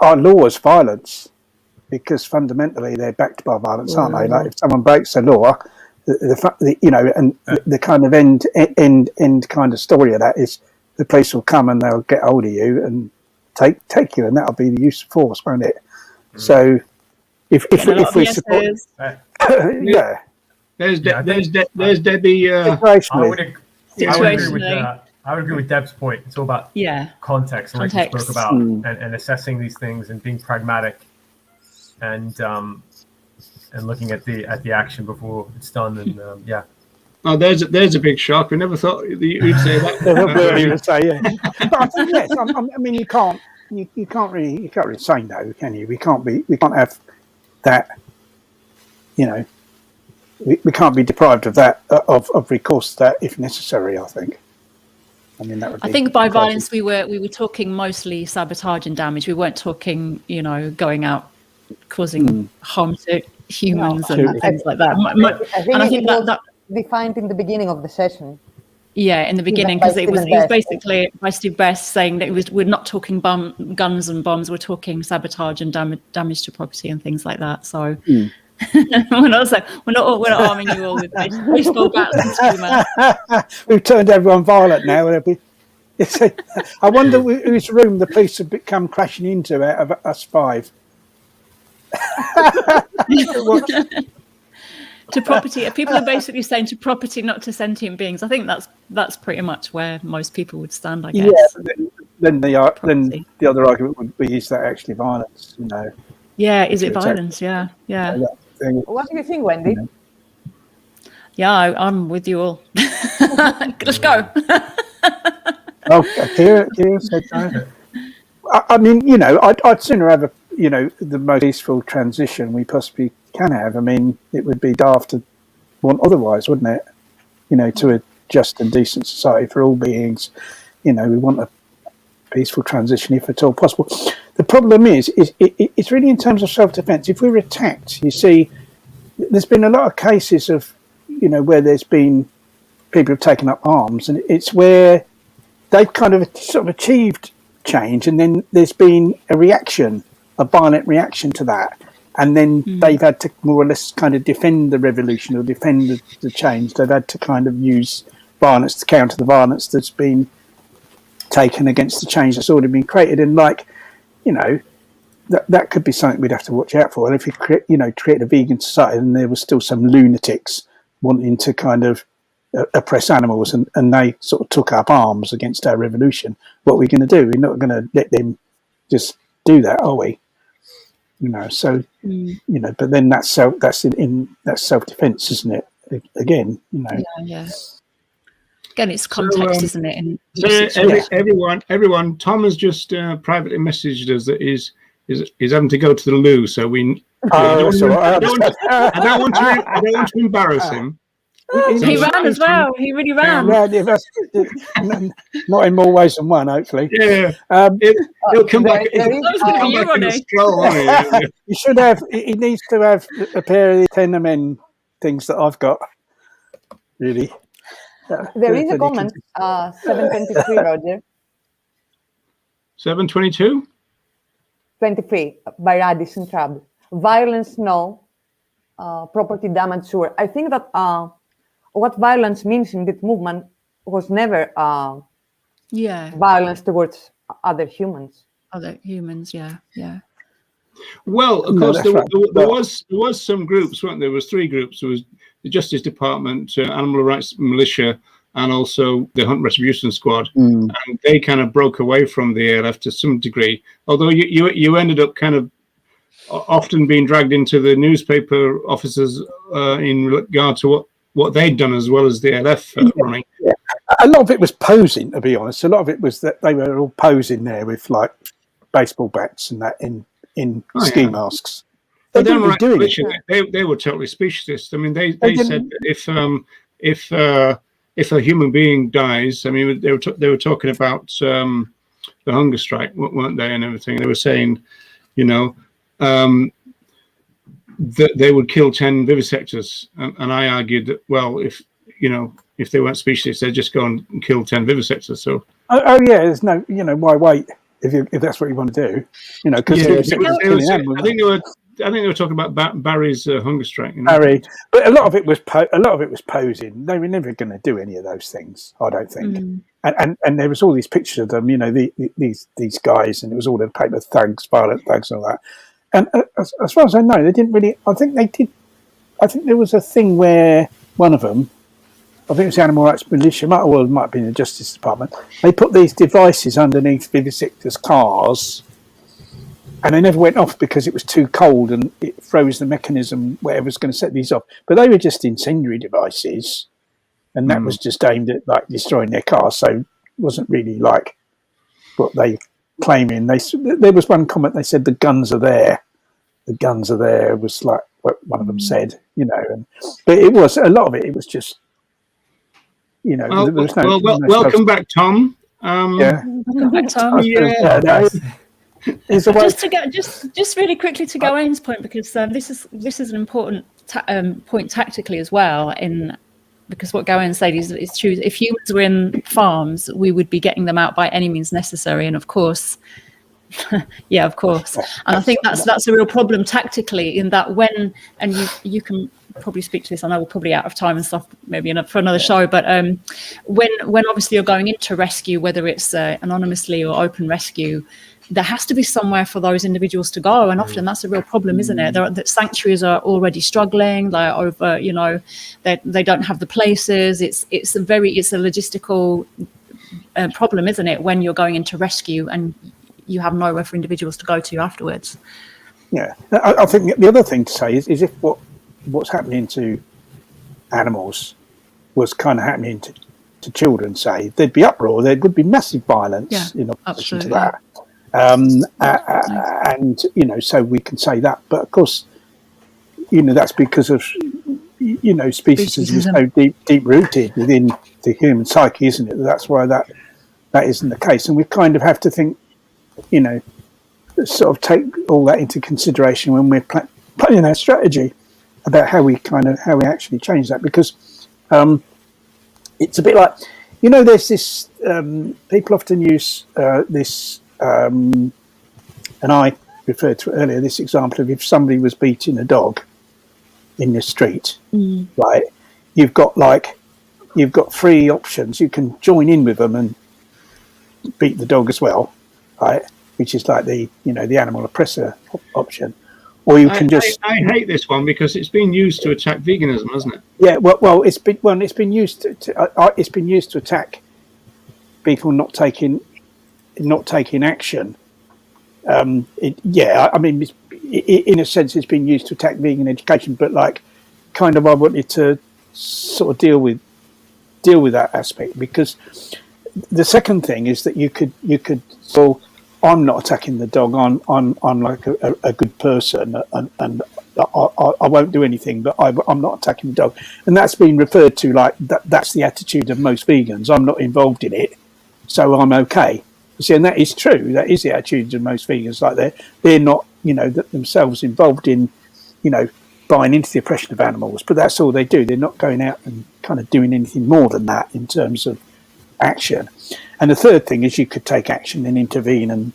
our laws violence? Because fundamentally they're backed by violence, aren't they? Like if someone breaks the law, you know, and the kind of end kind of story of that is the police will come and they'll get hold of you and take you, and that'll be the use of force, won't it? So if we support, yeah. There's Debbie. I would agree with Deb's point. It's all about context, and like you spoke about, and assessing these things and being pragmatic, and looking at the action before it's done. And Oh, there's a big shock. We never thought you'd say that. But I think yes. I mean, you can't really say no, can you? We can't have that. You know, we can't be deprived of that of recourse to that if necessary. I think. I mean, that would be I think by violence we were talking mostly sabotage and damage. We weren't talking, you know, going out causing harm to humans and things like that. I think that defined in the beginning of the session. Yeah, in the beginning, because it was basically by Steve Best saying that we're not talking guns and bombs, we're talking sabotage and damage to property and things like that. So we're not arming you all with baseball bats and humor. We've turned everyone violent now. I wonder whose room the police have come crashing into out of us five. To property, people are basically saying to property, not to sentient beings. I think that's pretty much where most people would stand, I guess. Yeah, then the other argument would be, is that actually violence? You know. Yeah, is it violence? Yeah. What do you think, Wendy? Yeah, I'm with you all. Let's go. Here said that. I mean, you know, I'd sooner have the most peaceful transition we possibly can have. I mean, it would be daft to want otherwise, wouldn't it? You know, to a just and decent society for all beings. You know, we want a peaceful transition if at all possible. The problem is it's really in terms of self-defense. If we're attacked, you see, there's been a lot of cases of, you know, where there's been people have taken up arms, and it's where they've kind of sort of achieved change, and then there's been a violent reaction to that, and then they've had to more or less kind of defend the revolution or defend the change. They've had to kind of use violence to counter the violence that's been taken against the change that's already been created. And like, you know, that could be something we'd have to watch out for. And if you create a vegan society and there was still some lunatics wanting to kind of oppress animals, and they sort of took up arms against our revolution, what are we going to do? We're not going to let them just do that, are we? You know, so you know, but then that's self-defense, isn't it? Again, you know. Yeah. Again, it's context, isn't it? And everyone. Tom has just privately messaged us that is having to go to the loo, so we. I don't want to embarrass him. He ran as well. He really ran. Not in more ways than one, hopefully. Yeah. He'll come back. He should have. He needs to have a pair of the Tenement things that I've got. Really. There is a comment. 723, Roger. 722. 23 by Radisson Travel. Violence, no. Property damage, sure. I think that what violence means in this movement was never violence towards other humans. Yeah. Well, of course, there was some groups, weren't there? There was 3 groups. There was the Justice Department, Animal Rights Militia, and also the Hunt Retribution Squad. And they kind of broke away from the ALF to some degree. Although you ended up kind of often being dragged into the newspaper offices in regard to what they'd done, as well as the ALF running. Yeah. A lot of it was posing, to be honest. A lot of it was that they were all posing there with like baseball bats and that in ski masks. They didn't do it. They were totally specialist. I mean, they said that if a human being dies, I mean, they were talking about the hunger strike, weren't they, and everything. They were saying, you know, that they would kill 10 vivisectors, and I argued that, well, if they weren't specialists, they'd just go and kill 10 vivisectors. So yeah, there's no, why wait if that's what you want to do, because I think they were talking about Barry's hunger strike. Barry, but a lot of it was posing. They were never going to do any of those things, I don't think. And there was all these pictures of them, these guys, and it was all in paper thugs, violent thugs, and all that. And as far as I know, they didn't really. I think they did. I think there was a thing where one of them, I think it was the Animal Rights Militia, it might have been the Justice Department. They put these devices underneath vivisectors' cars. And they never went off because it was too cold and it froze the mechanism, whatever's going to set these off. But they were just incendiary devices, and that was just aimed at like destroying their cars. So it wasn't really like what they claiming. There was one comment, they said the guns are there. The guns are there was like what one of them said, but it was a lot of it. It was just, there was welcome back, Tom. Welcome back, Tom. Just really quickly to Gawain's point, because this is an important point tactically as well. Because what Gawain said is true. If humans were in farms, we would be getting them out by any means necessary, and of course, yeah, of course. And I think that's a real problem tactically, in that you can probably speak to this. I know we're probably out of time and stuff, maybe for another show. But when obviously you're going into rescue, whether it's anonymously or open rescue, there has to be somewhere for those individuals to go, and often that's a real problem, isn't it? The sanctuaries are already struggling. They're over, they don't have the places. It's a logistical problem, isn't it? When you're going into rescue and you have nowhere for individuals to go to afterwards. Yeah, I think the other thing to say is if what's happening to animals was kind of happening to children, say, there'd be uproar. There would be massive violence in opposition to that. And so we can say that, but of course, that's because of species is so deep rooted within the human psyche, isn't it? That's why that isn't the case, and we kind of have to think, sort of take all that into consideration when we're planning our strategy about how we actually change that, because it's a bit like, there's this people often use this. And I referred to earlier this example of if somebody was beating a dog in the street, right? You've got three options. You can join in with them and beat the dog as well, right? Which is like the animal oppressor option, or you can just. I hate this one because it's been used to attack veganism, hasn't it? Yeah, well, it's been used to attack people not taking action. In a sense, it's been used to attack vegan education, but I wanted to sort of deal with that aspect, because the second thing is that you could I'm not attacking the dog. I'm like a good person, and I won't do anything, but I'm not attacking the dog, and that's been referred to like that's the attitude of most vegans. I'm not involved in it, so I'm okay. See, and that is true. That is the attitude of most vegans. Like they're not, themselves involved in, buying into the oppression of animals. But that's all they do. They're not going out and kind of doing anything more than that in terms of action. And the third thing is you could take action and intervene, and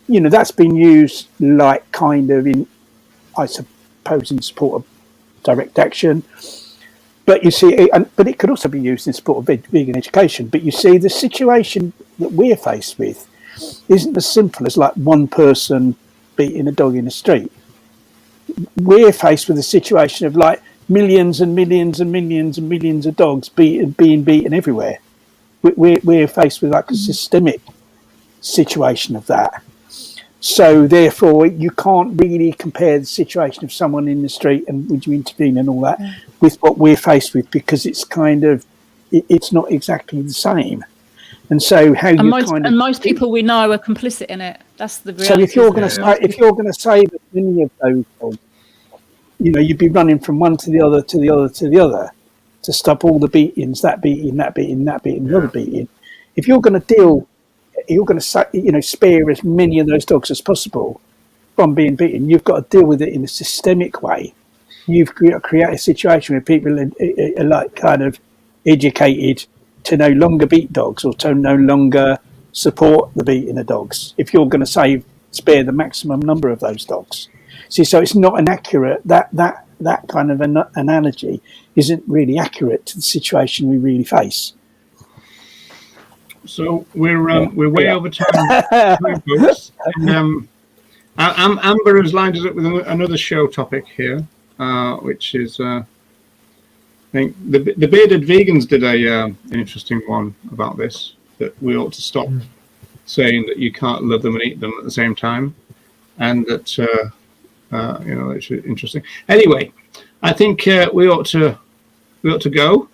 that's been used like kind of in, I suppose, in support of direct action. But you see, but it could also be used in support of vegan education. But you see, the situation that we're faced with isn't as simple as like one person beating a dog in the street. We're faced with a situation of like millions and millions and millions and millions of dogs being beaten everywhere. We're faced with like a systemic situation of that. So therefore, you can't really compare the situation of someone in the street and would you intervene and all that with what we're faced with, because it's kind of it's not exactly the same. And so most people we know are complicit in it. That's the reality. So if you're going to say that many of those dogs, you'd be running from one to the other to the other to the other to stop all the beatings, that beating, the other beating. If you're going to spare as many of those dogs as possible, from being beaten, you've got to deal with it in a systemic way. You've create a situation where people are like kind of educated to no longer beat dogs or to no longer support the beating of dogs if you're going to spare the maximum number of those dogs. See, so it's not an accurate, that kind of an analogy isn't really accurate to the situation we really face. So we're way over time, folks. And, Amber has lined us up with another show topic here, which is I think the bearded vegans did an interesting one about this, that we ought to stop saying that you can't love them and eat them at the same time, and that it's interesting. Anyway, I think we ought to go.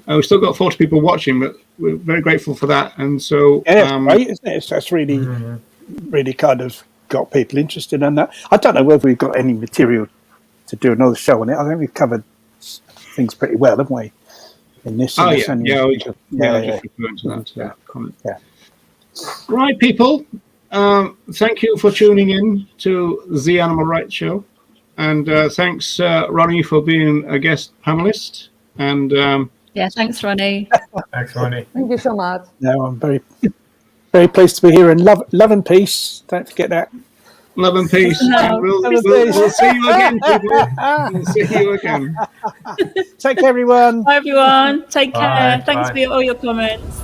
We've still got 40 people watching, but we're very grateful for that. And so, great, isn't it? That's really, really kind of got people interested in that. I don't know whether we've got any material to do another show on it. I think we've covered things pretty well, haven't we? In this. Just referring to that comment. Yeah. Right, people. Thank you for tuning in to the Animal Rights Show, and thanks, Ronnie, for being a guest panelist. And yeah, thanks, Ronnie. Thanks, Ronnie. Thank you so much. No, I'm very, very pleased to be here, and love and peace. Don't forget that. Love and peace. No. We'll see you again, people. We'll see you again. Take care, everyone. Bye, everyone. Take care. Bye. Thanks Bye. for all your comments.